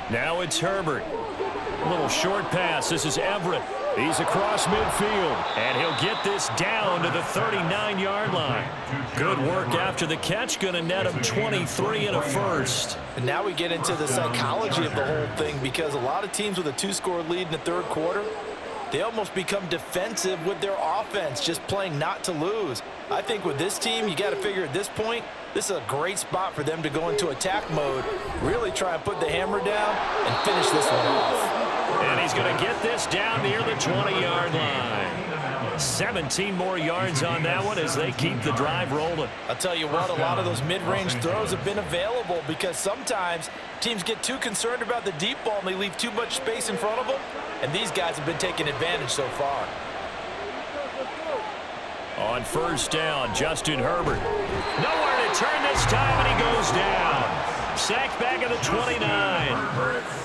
Now it's Herbert. A little short pass. This is Everett. He's across midfield, and he'll get this down to the 39-yard line. Good work after the catch. Going to net him 23 and a first. And now we get into the psychology of the whole thing, because a lot of teams with a 2-score lead in the third quarter, they almost become defensive with their offense, just playing not to lose. I think with this team, you got to figure at this point, this is a great spot for them to go into attack mode, really try and put the hammer down and finish this one off. And he's going to get this down near the 20-yard line. 17 more yards on that one as they keep the drive rolling. I'll tell you what, a lot of those mid-range throws have been available, because sometimes teams get too concerned about the deep ball and they leave too much space in front of them, and these guys have been taking advantage so far. On first down, Justin Herbert. Nowhere to turn this time, and he goes down. Sacked back at the 29.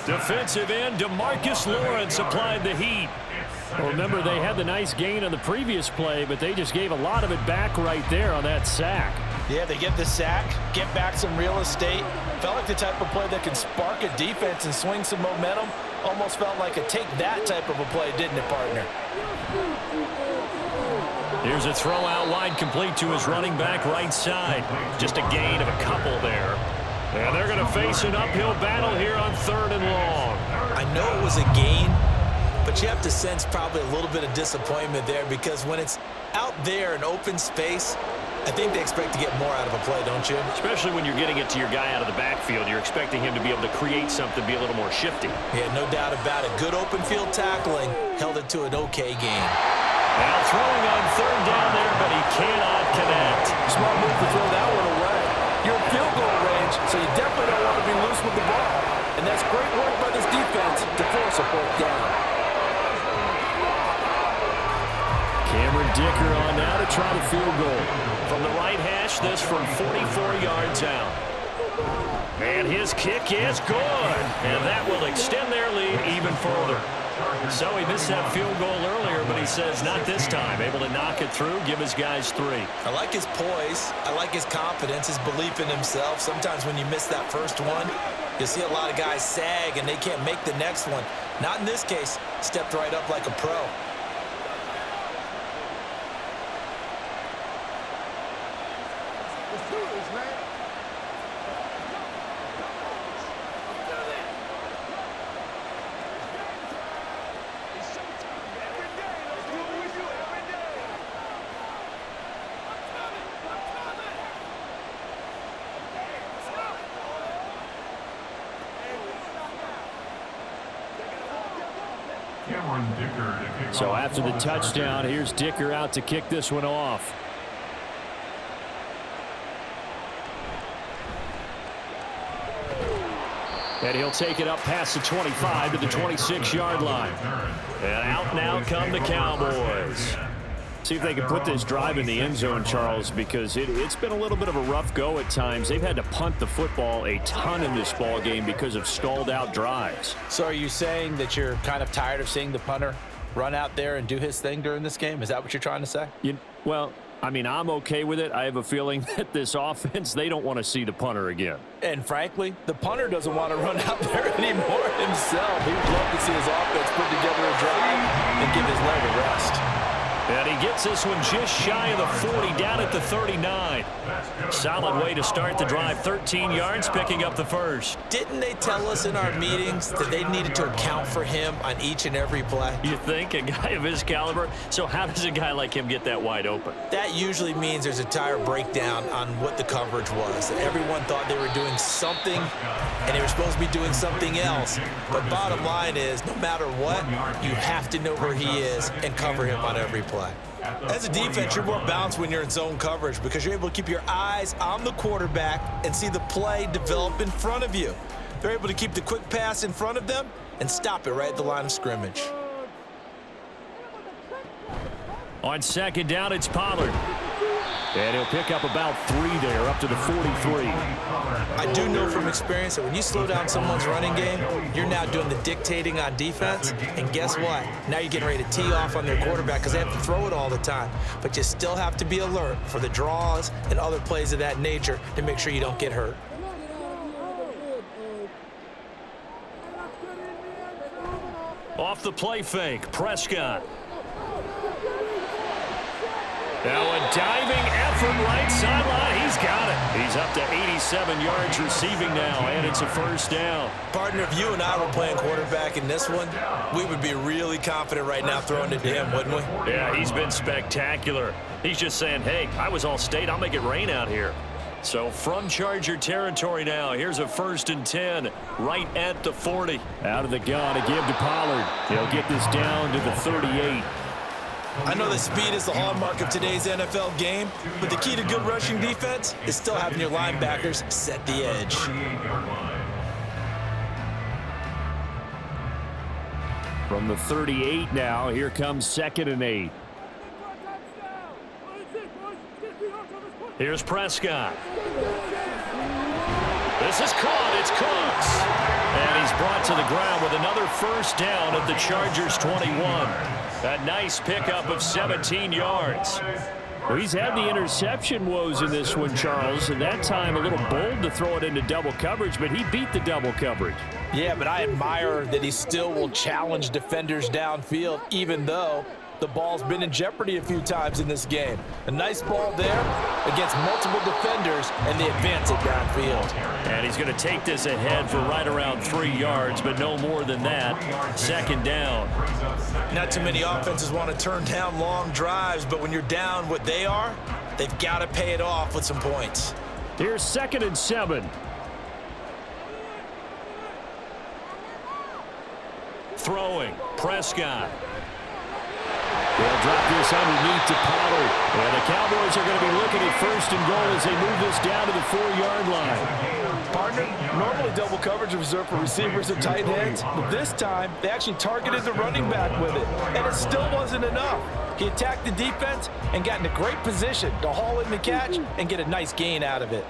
Defensive end DeMarcus Lawrence applied the heat. Well, remember, they had the nice gain on the previous play, but they just gave a lot of it back right there on that sack. Yeah, they get the sack, get back some real estate. Felt like the type of play that can spark a defense and swing some momentum. Almost felt like a take-that type of a play, didn't it, partner? Here's a throw out wide, complete to his running back right side. Just a gain of a couple there. And they're going to face an uphill battle here on 3rd and long. I know it was a gain, but you have to sense probably a little bit of disappointment there, because when it's out there in open space, I think they expect to get more out of a play, don't you? Especially when you're getting it to your guy out of the backfield. You're expecting him to be able to create something, be a little more shifty. Yeah, no doubt about it. Good open field tackling held it to an okay game. Now throwing on 3rd down there, but he cannot connect. Smart move to throw that one away. You're in field goal range, so you definitely don't want to be loose with the ball. And that's great work by this defense to force a 4th down. Cameron Dicker on now to try the field goal. From the right hash, this from 44 yards out. And his kick is good. And that will extend their lead even further. So he missed that field goal earlier, but he says not this time. Able to knock it through, give his guys 3. I like his poise. I like his confidence, his belief in himself. Sometimes when you miss that first one, you see a lot of guys sag and they can't make the next one. Not in this case. Stepped right up like a pro. So after the touchdown, here's Dicker out to kick this one off. And he'll take it up past the 25 to the 26-yard line. And out now come the Cowboys. See if they can put this drive in the end zone, Charles, because it's been a little bit of a rough go at times. They've had to punt the football a ton in this ball game because of stalled-out drives. So are you saying that you're kind of tired of seeing the punter run out there and do his thing during this game? Is that what you're trying to say? Well, I mean, I'm okay with it. I have a feeling that this offense, they don't want to see the punter again. And frankly, the punter doesn't want to run out there anymore himself. He would love to see his offense put together a drive and give his leg a rest. And he gets this one just shy of the 40, down at the 39. Solid way to start the drive. 13 yards, picking up the first. Didn't they tell us in our meetings that they needed to account for him on each and every play? You think? A guy of his caliber? So how does a guy like him get that wide open? That usually means there's a tire breakdown on what the coverage was. Everyone thought they were doing something, and they were supposed to be doing something else. But bottom line is, no matter what, you have to know where he is and cover him on every play. As a defense, you're more balanced when you're in zone coverage because you're able to keep your eyes on the quarterback and see the play develop in front of you. They're able to keep the quick pass in front of them and stop it right at the line of scrimmage. On second down, it's Pollard. And he'll pick up about 3 there, up to the 43. I do know from experience that when you slow down someone's running game, you're now doing the dictating on defense. And guess what? Now you're getting ready to tee off on their quarterback because they have to throw it all the time. But you still have to be alert for the draws and other plays of that nature to make sure you don't get hurt. Off the play fake, Prescott. Now a diving effort right sideline. He's got it. He's up to 87 yards receiving now, and it's a first down. Partner, if you and I were playing quarterback in this one, we would be really confident right now throwing it to him, wouldn't we? Yeah, he's been spectacular. He's just saying, hey, I was all state. I'll make it rain out here. So from Charger territory now, here's a 1st and 10 right at the 40. Out of the gun to give to Pollard. He'll get this down to the 38. I know that speed is the hallmark of today's NFL game, but the key to good rushing defense is still having your linebackers set the edge. From the 38 now, here comes 2nd and 8. Here's Prescott. This is caught. It's Cooks. And he's brought to the ground with another first down at the Chargers 21. A nice pickup of 17 yards. Well, he's had the interception woes in this one, Charles, and that time a little bold to throw it into double coverage, but he beat the double coverage. Yeah, but I admire that he still will challenge defenders downfield, even though the ball's been in jeopardy a few times in this game. A nice ball there against multiple defenders, and they advance it downfield. And he's going to take this ahead for right around 3 yards, but no more than that. 2nd down. Not too many offenses want to turn down long drives, but when you're down what they are, they've got to pay it off with some points. Here's 2nd and 7. Throwing, Prescott. They'll drop this underneath to Pollard. And the Cowboys are going to be looking at 1st and goal as they move this down to the 4-yard line. Partner, normally double coverage is reserved for receivers and tight ends, but this time they actually targeted the running back with it, and it still wasn't enough. He attacked the defense and got in a great position to haul in the catch and get a nice gain out of it.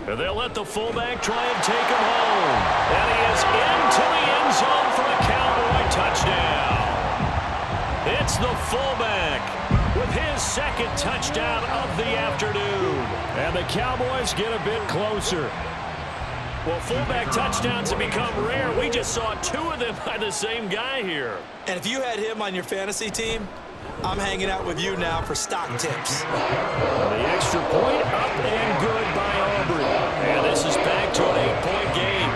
And they'll let the fullback try and take him home. And he is into the end zone for a Cowboy touchdown. It's the fullback with his 2nd touchdown of the afternoon. And the Cowboys get a bit closer. Well, fullback touchdowns have become rare. We just saw 2 of them by the same guy here. And if you had him on your fantasy team, I'm hanging out with you now for stock tips. The extra point up and good by Aubrey. And this is back to an 8-point game.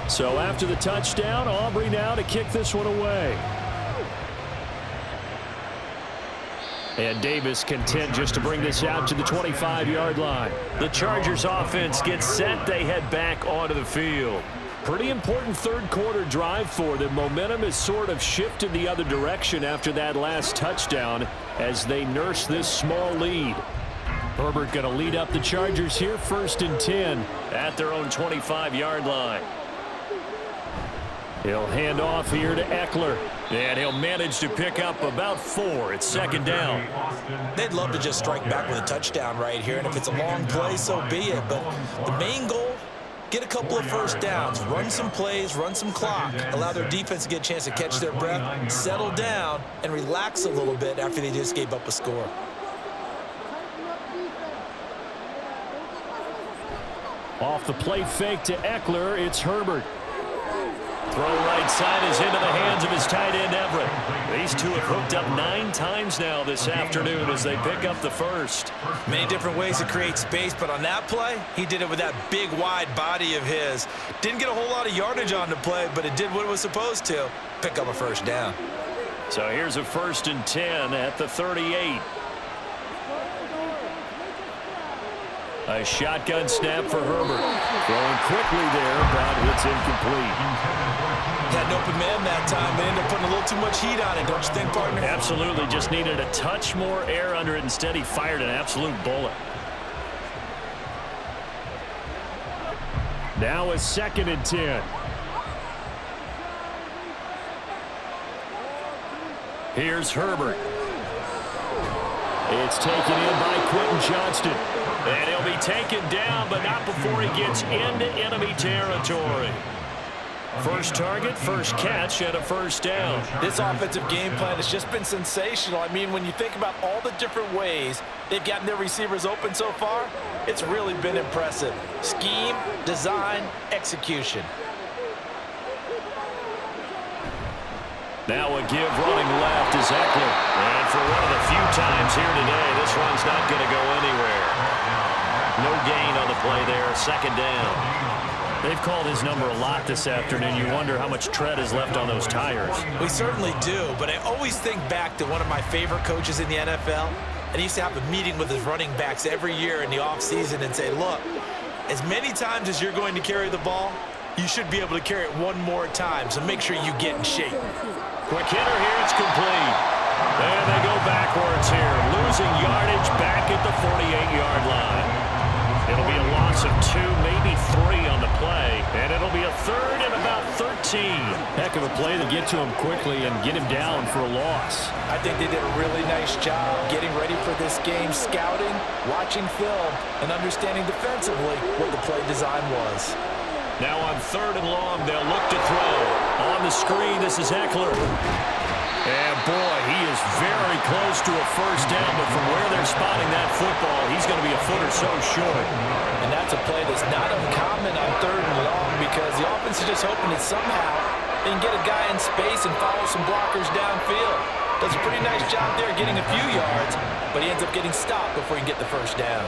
So after the touchdown, Aubrey now to kick this one away. And Davis content just to bring this out to the 25-yard line. The Chargers offense gets set. They head back onto the field. Pretty important third-quarter drive for them. Momentum has sort of shifted the other direction after that last touchdown as they nurse this small lead. Herbert going to lead up the Chargers here, 1st and 10. At their own 25-yard line. He'll hand off here to Eckler. And he'll manage to pick up about 4. It's 2nd down. They'd love to just strike back with a touchdown right here, and if it's a long play, so be it. But the main goal, get a couple of first downs, run some plays, run some clock, allow their defense to get a chance to catch their breath, settle down, and relax a little bit after they just gave up a score. Off the play fake to Eckler, it's Herbert. Throw right right side is into the hands of his tight end, Everett. These two have hooked up 9 times now this afternoon as they pick up the first. Many different ways to create space, but on that play, he did it with that big, wide body of his. Didn't get a whole lot of yardage on the play, but it did what it was supposed to. Pick up a first down. So here's a 1st and 10 at the 38. A shotgun snap for Herbert. Throwing quickly there, but it's incomplete. Had an open man that time. They ended up putting a little too much heat on it, don't you think, partner? Absolutely. Just needed a touch more air under it. Instead, he fired an absolute bullet. Now a 2nd and 10. Here's Herbert. It's taken in by Quentin Johnston. And he'll be taken down, but not before he gets into enemy territory. First target, first catch, and a first down. This offensive game plan has just been sensational. I mean, when you think about all the different ways they've gotten their receivers open so far, it's really been impressive. Scheme, design, execution. Now a give running left is Eckler. And for one of the few times here today, this run's not going to go anywhere. No gain on the play there, 2nd down. They've called his number a lot this afternoon. You wonder how much tread is left on those tires. We certainly do, but I always think back to one of my favorite coaches in the NFL, and he used to have a meeting with his running backs every year in the offseason and say, look, as many times as you're going to carry the ball, you should be able to carry it one more time, so make sure you get in shape. Quick hitter here, it's complete. And they go backwards here, losing yardage back at the 48-yard line. It'll be a loss of 2, maybe 3 on the play, and it'll be a 3rd and about 13. Heck of a play to get to him quickly and get him down for a loss. I think they did a really nice job getting ready for this game, scouting, watching film, and understanding defensively what the play design was. Now on 3rd and long, they'll look to throw. On the screen, this is Eckler. And boy, he is very close to a first down, but from where they're spotting that football, he's going to be a foot or so short. And that's a play that's not uncommon on 3rd and long because the offense is just hoping that somehow they can get a guy in space and follow some blockers downfield. Does a pretty nice job there getting a few yards, but he ends up getting stopped before he can get the first down.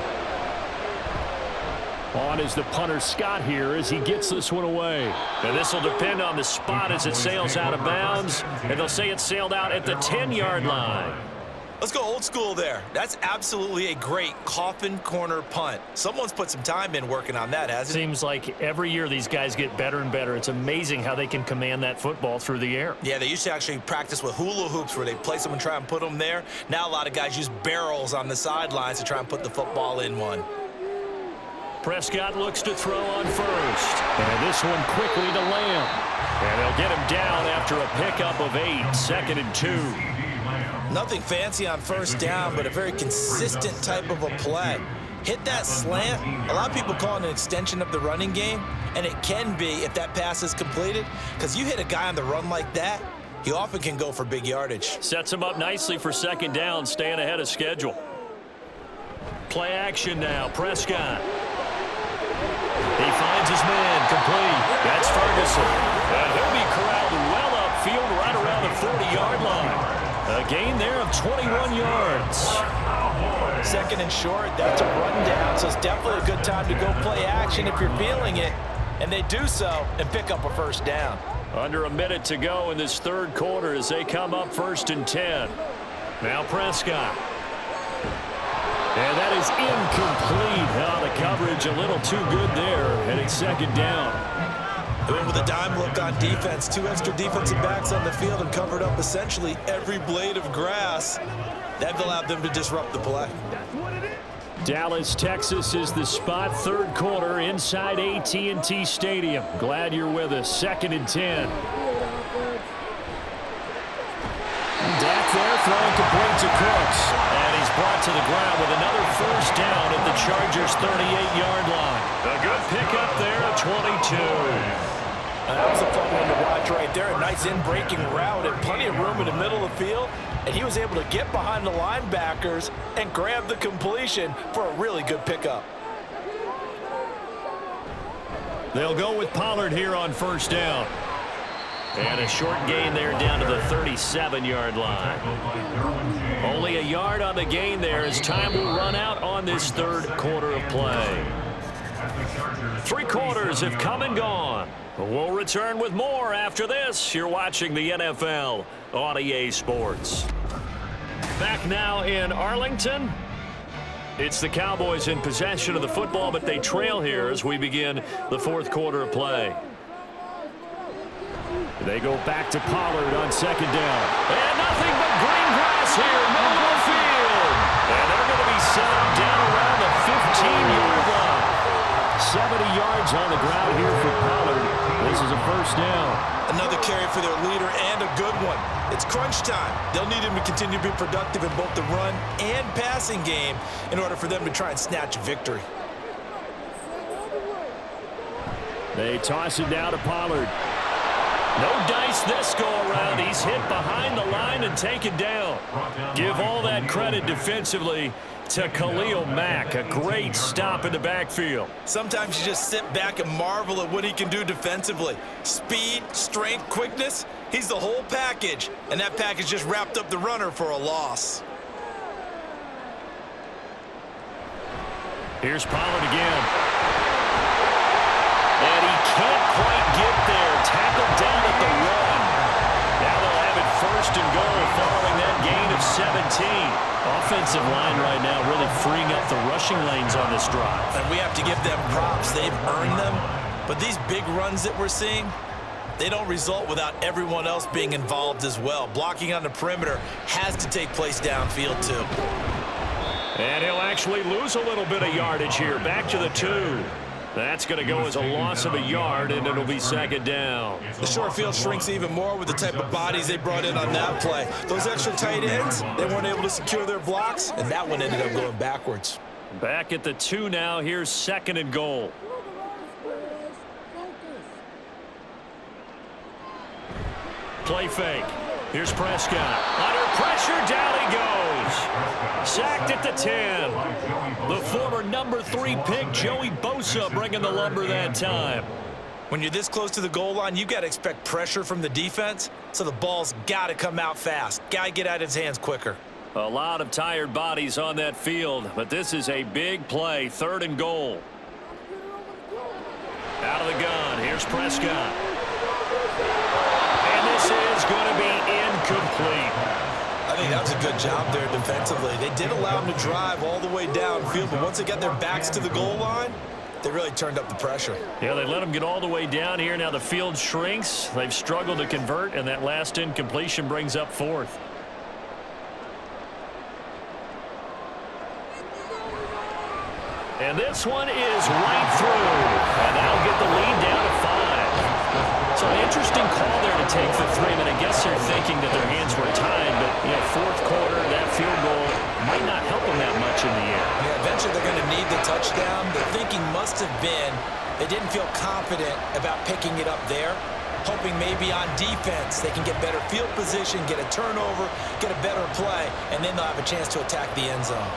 On is the punter Scott here as he gets this one away. And this will depend on the spot as it sails out of bounds. And they'll say it sailed out at the 10-yard line. Let's go old school there. That's absolutely a great coffin corner punt. Someone's put some time in working on that, hasn't it? Seems like every year these guys get better and better. It's amazing how they can command that football through the air. Yeah, they used to actually practice with hula hoops where they place them and try and put them there. Now a lot of guys use barrels on the sidelines to try and put the football in one. Prescott looks to throw on first. And this one quickly to Lamb. And they'll get him down after a pickup of 8, 2nd and 2. Nothing fancy on first down, but a very consistent type of a play. Hit that slant. A lot of people call it an extension of the running game, and it can be if that pass is completed, because you hit a guy on the run like that, he often can go for big yardage. Sets him up nicely for 2nd down, staying ahead of schedule. Play action now, Prescott. He finds his man, complete. That's Ferguson. And he'll be corralled well upfield right around the 40-yard line. A gain there of 21 yards. 2nd and short, that's a rundown, so it's definitely a good time to go play action if you're feeling it. And they do so and pick up a first down. Under a minute to go in this 3rd quarter as they come up 1st and 10. Now Prescott. And that is incomplete. Oh, the coverage a little too good there, and it's 2nd down. They went with a dime look on defense. 2 extra defensive backs on the field and covered up essentially every blade of grass. That allowed them to disrupt the play. Dallas, Texas is the spot. 3rd quarter inside AT&T Stadium. Glad you're with us. 2nd and 10. Dak there throwing complete to Cooks. And he's brought to the ground with another first down at the Chargers' 38-yard line. A good pickup there at 22. That was a fun one to watch right there. A nice in-breaking route and plenty of room in the middle of the field. And he was able to get behind the linebackers and grab the completion for a really good pickup. They'll go with Pollard here on first down. And a short gain there down to the 37-yard line. Only a yard on the gain there as time will run out on this third quarter of play. 3 quarters have come and gone. We'll return with more after this. You're watching the NFL on EA Sports. Back now in Arlington. It's the Cowboys in possession of the football, but they trail here as we begin the fourth quarter of play. They go back to Pollard on second down. And nothing but green grass here, middle of the field. And they're going to be set up down around the 15-yard line. 70 yards on the ground here for Pollard. This is a first down. Another carry for their leader and a good one. It's crunch time. They'll need him to continue to be productive in both the run and passing game in order for them to try and snatch a victory. They toss it down to Pollard. No dice this go-around. He's hit behind the line and taken down. Give all that credit defensively to Khalil Mack. A great stop in the backfield. Sometimes you just sit back and marvel at what he can do defensively. Speed, strength, quickness. He's the whole package. And that package just wrapped up the runner for a loss. Here's Pollard again. And he can't quite get there. Tackled down at the 1. Now they'll have it first and goal following that gain of 17. Offensive line right now really freeing up the rushing lanes on this drive. And we have to give them props. They've earned them. But these big runs that we're seeing, they don't result without everyone else being involved as well. Blocking on the perimeter has to take place downfield too. And he'll actually lose a little bit of yardage here. Back to the 2. That's going to go as a loss of a yard, and it'll be second down. The short field shrinks even more with the type of bodies they brought in on that play. Those extra tight ends, they weren't able to secure their blocks, and that one ended up going backwards. Back at the 2 now. Here's second and goal. Play fake. Here's Prescott. Under pressure, down he goes. Sacked at the 10. The former number 3 pick, Joey Bosa, bringing the lumber that time. When you're this close to the goal line, you got to expect pressure from the defense, so the ball's got to come out fast. Got to get out of his hands quicker. A lot of tired bodies on that field, but this is a big play. Third and goal. Out of the gun. Here's Prescott. And this is going to be incomplete. I think that was a good job there defensively. They did allow him to drive all the way downfield, but once they got their backs to the goal line, they really turned up the pressure. Yeah, they let him get all the way down here. Now the field shrinks. They've struggled to convert, and that last incompletion brings up fourth. And this one is right through. And that'll get the lead down to 5. So an interesting call there to take for 3. And I guess they're thinking that their hands were tied. But, you know, fourth quarter, that field goal might not help them that much in the end. Yeah, eventually they're going to need the touchdown. The thinking must have been they didn't feel confident about picking it up there, hoping maybe on defense they can get better field position, get a turnover, get a better play, and then they'll have a chance to attack the end zone.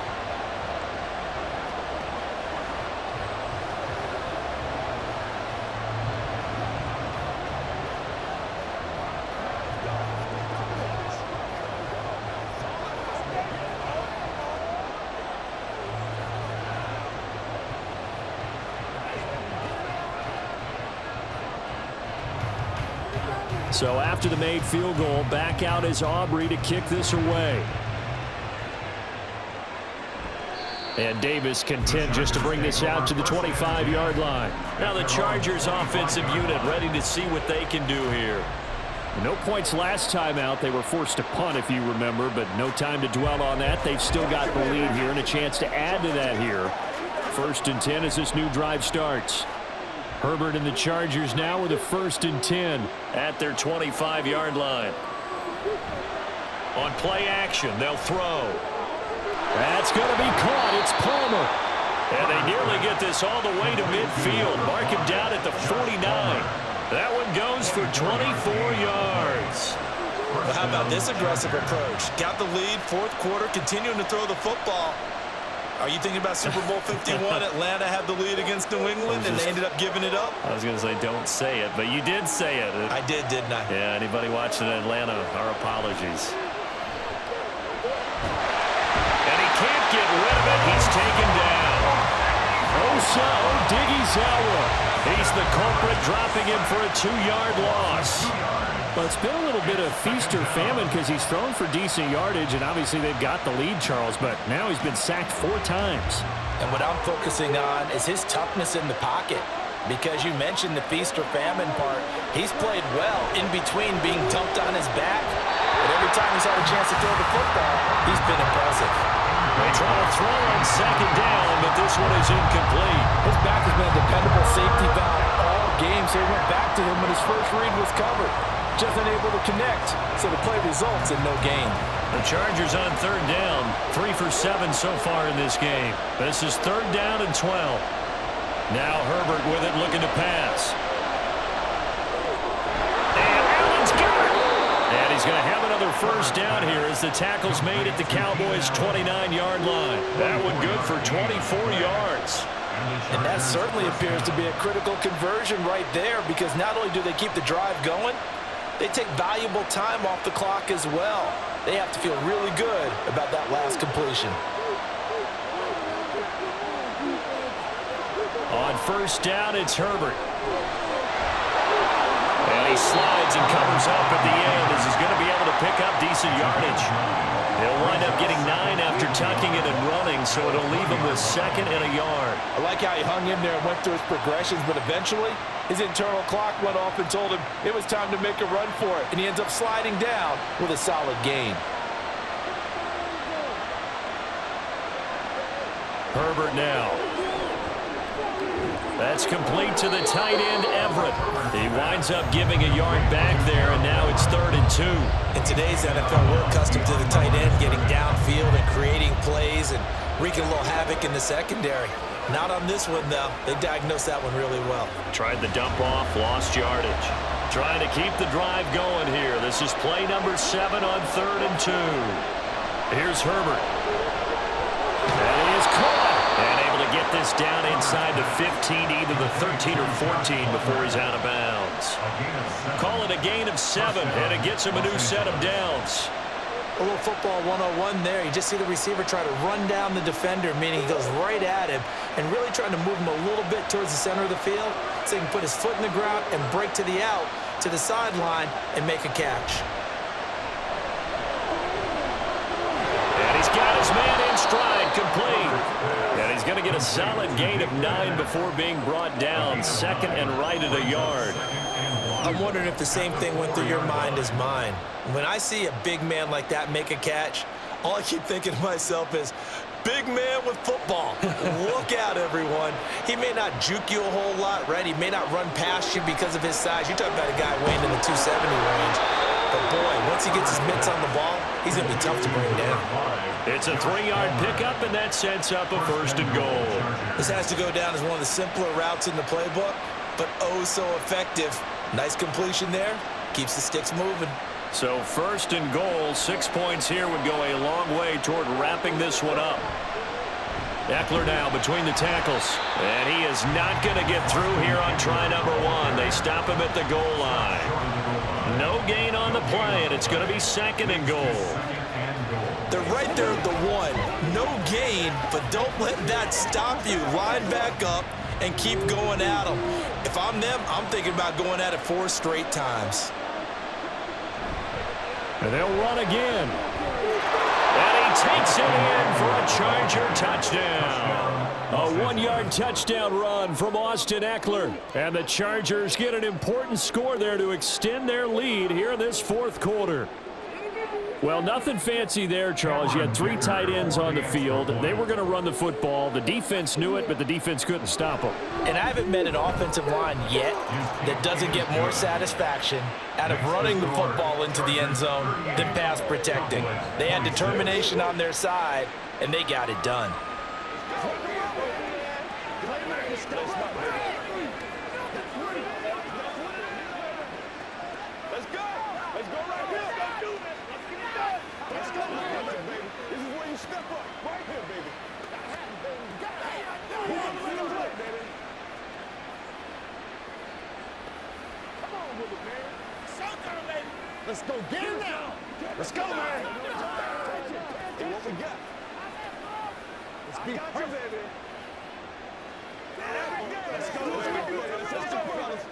So after the made field goal, back out is Aubrey to kick this away. And Davis content just to bring this out to the 25-yard line. Now the Chargers offensive unit ready to see what they can do here. No points last time out. They were forced to punt, if you remember, but no time to dwell on that. They've still got the lead here and a chance to add to that here. 1st and 10 as this new drive starts. Herbert and the Chargers now with a 1st and 10 at their 25-yard line. On play action, they'll throw. That's going to be caught. It's Palmer. And they nearly get this all the way to midfield. Mark him down at the 49. That one goes for 24 yards. Well, how about this aggressive approach? Got the lead, fourth quarter, continuing to throw the football. Are you thinking about Super Bowl 51? Atlanta had the lead against New England, and they ended up giving it up? I was going to say don't say it, but you did say it. I did, didn't I? Yeah, anybody watching Atlanta, our apologies. And he can't get rid of it. He's taken down. Osa Odighizuwa. He's the culprit, dropping him for a 2-yard loss. Well, it's been a little bit of feast or famine because he's thrown for decent yardage, and obviously they've got the lead, Charles, but now he's been sacked 4 times. And what I'm focusing on is his toughness in the pocket. Because you mentioned the feast or famine part, he's played well in between being dumped on his back. But every time he's had a chance to throw the football, he's been impressive. They try to throw on 2nd down, but this one is incomplete. His back has been a dependable safety valve all game, so he went back to him when his first read was covered. Just unable to connect, so the play results in no gain. The Chargers on 3rd down, 3 for 7 so far in this game. This is 3rd down and 12. Now Herbert with it, looking to pass. And Allen's got it. And he's going to have another 1st down here as the tackle's made at the Cowboys' 29-yard line. That one good for 24 yards. And that certainly appears to be a critical conversion right there, because not only do they keep the drive going, they take valuable time off the clock as well. They have to feel really good about that last completion. On 1st down, it's Herbert. And he slides and covers up at the end as he's going to be able to pick up decent yardage. He'll wind up getting 9 after tucking it and running, so it'll leave him with 2nd and a yard. I like how he hung in there and went through his progressions, but eventually his internal clock went off and told him it was time to make a run for it, and he ends up sliding down with a solid gain. Herbert now. That's complete to the tight end, Everett. He winds up giving a yard back there, and now it's 3rd and 2. In today's NFL, we're accustomed to the tight end getting downfield and creating plays and wreaking a little havoc in the secondary. Not on this one, though. They diagnosed that one really well. Tried the dump off, lost yardage. Trying to keep the drive going here. This is play number 7 on 3rd and 2. Here's Herbert. And he is caught. And able to get this down inside the 15, either the 13 or 14 before he's out of bounds. Call it a gain of 7, and it gets him a new set of downs. A little football 101 there. You just see the receiver try to run down the defender, meaning he goes right at him and really trying to move him a little bit towards the center of the field so he can put his foot in the ground and break to the out, to the sideline, and make a catch. And he's got his man in stride, complete. And he's going to get a solid gain of 9 before being brought down, 2nd and right at a yard. I'm wondering if the same thing went through your mind as mine. When I see a big man like that make a catch, all I keep thinking to myself is, big man with football. Look out, everyone. He may not juke you a whole lot, right? He may not run past you because of his size. You're talking about a guy weighing in the 270 range. But, boy, once he gets his mitts on the ball, he's going to be tough to bring down. It's a 3-yard pickup, and that sets up a 1st and goal. This has to go down as one of the simpler routes in the playbook, but oh so effective. Nice completion there. Keeps the sticks moving. So 1st and goal, 6 points here would go a long way toward wrapping this one up. Eckler now between the tackles. And he is not going to get through here on try number 1. They stop him at the goal line. No gain on the play, and it's going to be 2nd and goal. They're right there at the 1. No gain, but don't let that stop you. Line back up and keep going at them. If I'm them, I'm thinking about going at it 4 straight times. And they'll run again. And he takes it in for a Charger touchdown. A 1-yard touchdown run from Austin Eckler. And the Chargers get an important score there to extend their lead here in this 4th quarter. Well, nothing fancy there, Charles. You had 3 tight ends on the field. They were going to run the football. The defense knew it, but the defense couldn't stop them. And I haven't met an offensive line yet that doesn't get more satisfaction out of running the football into the end zone than pass protecting. They had determination on their side, and they got it done. Let's go. Get him now. Let's go, man. Hey, what we got? Let's be perfect, baby. Let's go. Let's go, fellas.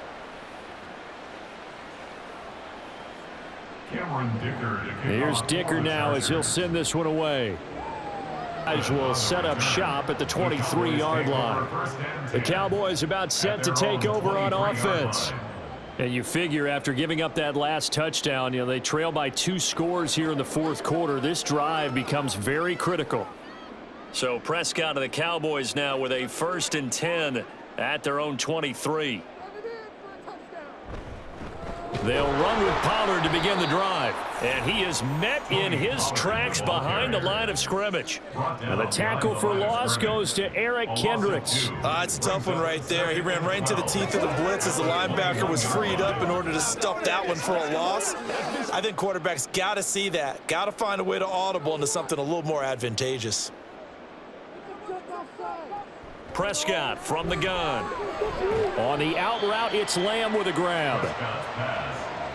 Cameron Dicker to kick Here's off Dicker for the now as he'll Chargers. send this one away. Guys will set up shop at the 23-yard line. The Cowboys about set to take over on offense. And you figure after giving up that last touchdown, they trail by 2 scores here in the fourth quarter. This drive becomes very critical. So Prescott of the Cowboys now with a 1st and 10 at their own 23. They'll run with Pollard to begin the drive. And he is met in his tracks behind the line of scrimmage. And the tackle for loss goes to Eric Kendricks. It's a tough one right there. He ran right into the teeth of the blitz as the linebacker was freed up in order to stuff that one for a loss. I think quarterbacks got to see that. Got to find a way to audible into something a little more advantageous. Prescott from the gun. On the out route, it's Lamb with a grab. Prescott's pass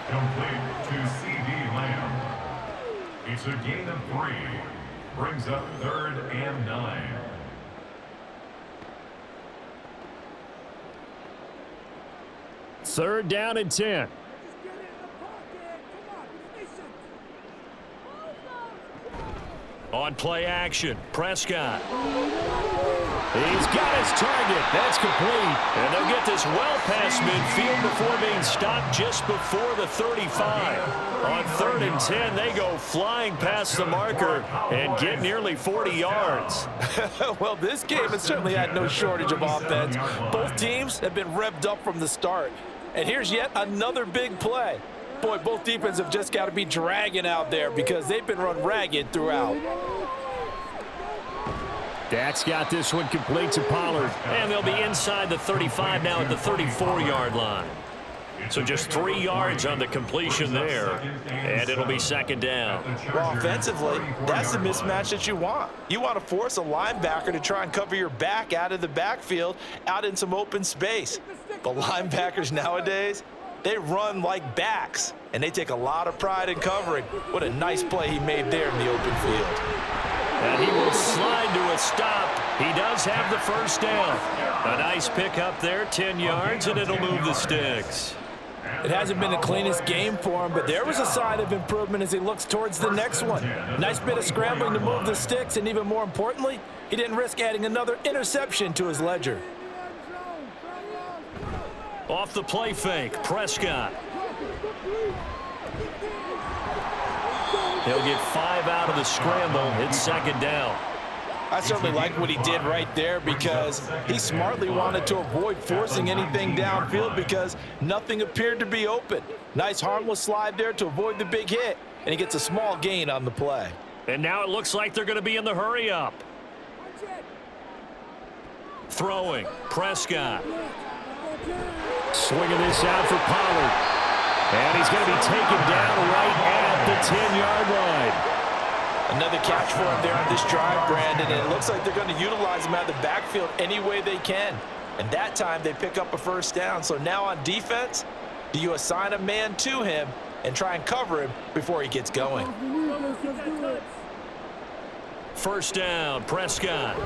complete to C.D. Lamb. It's a gain of 3. Brings up 3rd and 9. Third down and 10. On play action, Prescott. He's got his target. That's complete. And they'll get this well past midfield before being stopped just before the 35. On 3rd and 10, they go flying past the marker and get nearly 40 yards. Well, this game has certainly had no shortage of offense. Both teams have been revved up from the start. And here's yet another big play. Boy, both defenses have just got to be dragging out there because they've been run ragged throughout. Dak's got this one complete to Pollard. And they'll be inside the 35 now at the 34-yard line. So just 3 yards on the completion there. And it'll be 2nd down. Well, offensively, that's the mismatch that you want. You want to force a linebacker to try and cover your back out of the backfield, out in some open space. But linebackers nowadays, they run like backs, and they take a lot of pride in covering. What a nice play he made there in the open field. And he will slide to a stop. He does have the 1st down. A nice pickup there, 10 yards, and it'll move the sticks. It hasn't been the cleanest game for him, but there was a sign of improvement as he looks towards the next one. Nice bit of scrambling to move the sticks, and even more importantly, he didn't risk adding another interception to his ledger. Off the play fake, Prescott. He'll get 5 out of the scramble. It's 2nd down. I certainly like what he did right there because he smartly wanted to avoid forcing anything downfield because nothing appeared to be open. Nice harmless slide there to avoid the big hit, and he gets a small gain on the play. And now it looks like they're going to be in the hurry up. Throwing, Prescott. Swinging this out for Pollard. And he's going to be taken down right at the 10-yard line. Another catch for him there on this drive, Brandon, and it looks like they're going to utilize him out of the backfield any way they can. And that time they pick up a 1st down. So now on defense, do you assign a man to him and try and cover him before he gets going? 1st down, Prescott.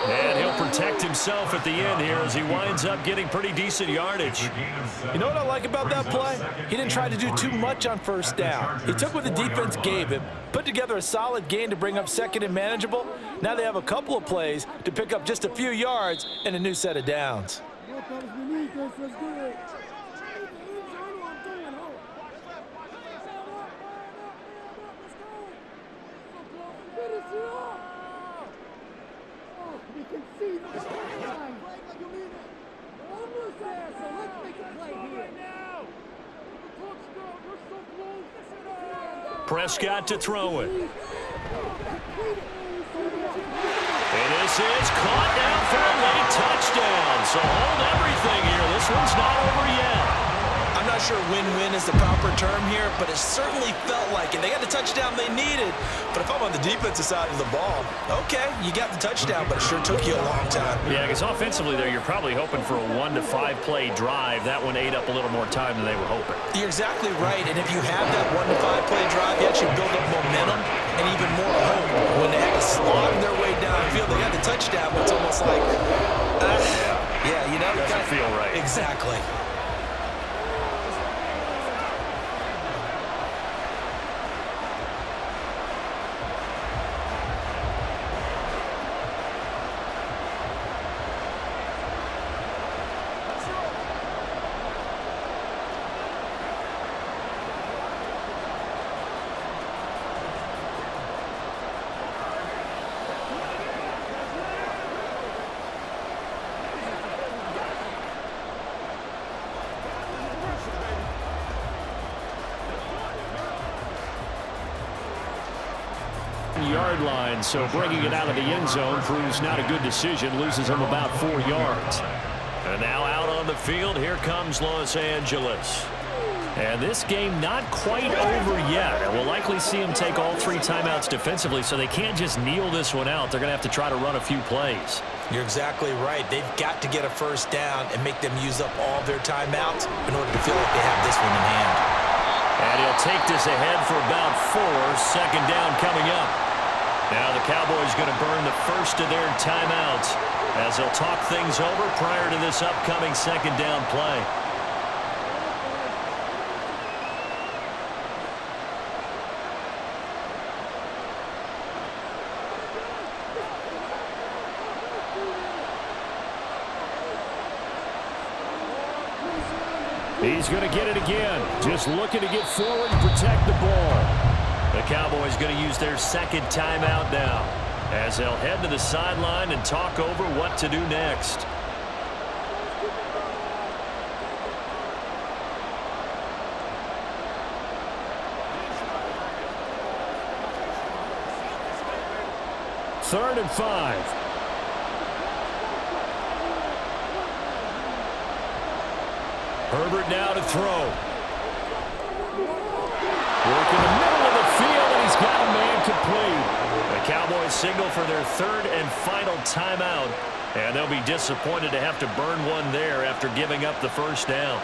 And he'll protect himself at the end here as he winds up getting pretty decent yardage. You know what I like about that play? He didn't try to do too much on 1st down. He took what the defense gave him, put together a solid gain to bring up 2nd and manageable. Now they have a couple of plays to pick up just a few yards and a new set of downs. Prescott to throw it. And this is caught down for a late touchdown. So hold everything here. This one's not over yet. I'm not sure win-win is the proper term here, but it certainly felt like it. They got the touchdown they needed, but if I'm on the defensive side of the ball, okay, you got the touchdown, but it sure took you a long time. Yeah, because offensively there, you're probably hoping for a 1 to 5 play drive. That one ate up a little more time than they were hoping. You're exactly right, and if you have that 1 to 5 play drive, you actually build up momentum and even more hope. When they had to slog their way downfield, they got the touchdown, but it's almost like, yeah, you know. Doesn't feel right. Exactly. Yard line, so bringing it out of the end zone proves not a good decision. Loses him about 4 yards. And now out on the field, here comes Los Angeles. And this game not quite over yet. And we'll likely see him take all 3 timeouts defensively, so they can't just kneel this one out. They're going to have to try to run a few plays. You're exactly right. They've got to get a first down and make them use up all their timeouts in order to feel like they have this one in hand. And he'll take this ahead for about 4. Second down coming up. Now the Cowboys going to burn the first of their timeouts as they'll talk things over prior to this upcoming second down play. He's going to get it again. Just looking to get forward and protect the ball. The Cowboys going to use their second timeout now as they'll head to the sideline and talk over what to do next. Third and 5. Herbert now to throw. Work in the middle of the field, and he's got a man complete. The Cowboys signal for their third and final timeout, and they'll be disappointed to have to burn one there after giving up the first down.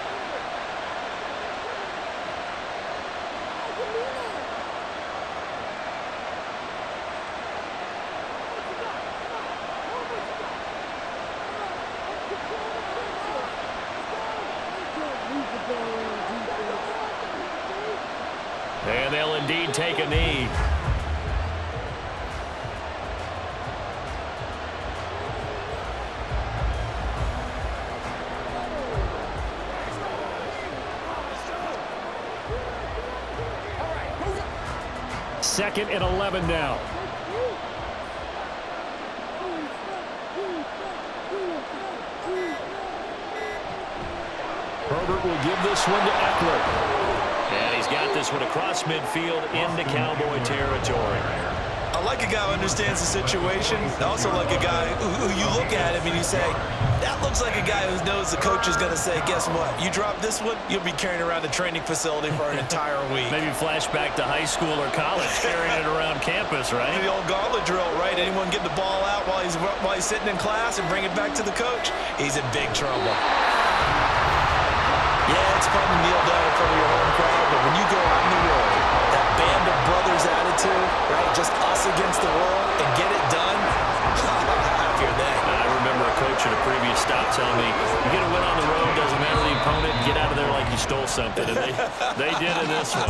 And they'll indeed take a knee. Second and 11 now. Herbert will give this one to Eckler. And he's got this one across midfield into Cowboy territory. I like a guy who understands the situation. I also like a guy who you look at him and you say, that looks like a guy who knows the coach is going to say, guess what? You drop this one, you'll be carrying around the training facility for an entire week. Maybe flashback to high school or college, carrying it around campus, right? The old gauntlet drill, right? Anyone get the ball out while he's sitting in class and bring it back to the coach? He's in big trouble. Yeah, it's fun to kneel down in front of your home crowd, but when you go on the road, that band of brothers attitude, right? Just us against the world and get it done. Happier than. I remember a coach at a previous stop telling me, you get a win on the road, doesn't matter the opponent, get out of there like you stole something. And they did in this one.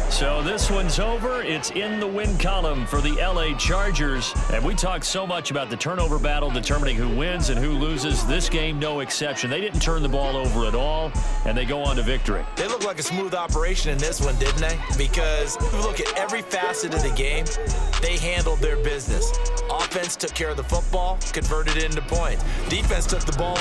So this one's over. It's in the win column for the LA Chargers. And we talked so much about the turnover battle determining who wins and who loses. This game, no exception. They didn't turn the ball over at all, and they go on to victory. They look like a smooth operation in this one, didn't they? Because if you look at every facet of the game, they handled their business. Offense took care of the football, converted it into points. Defense took the ball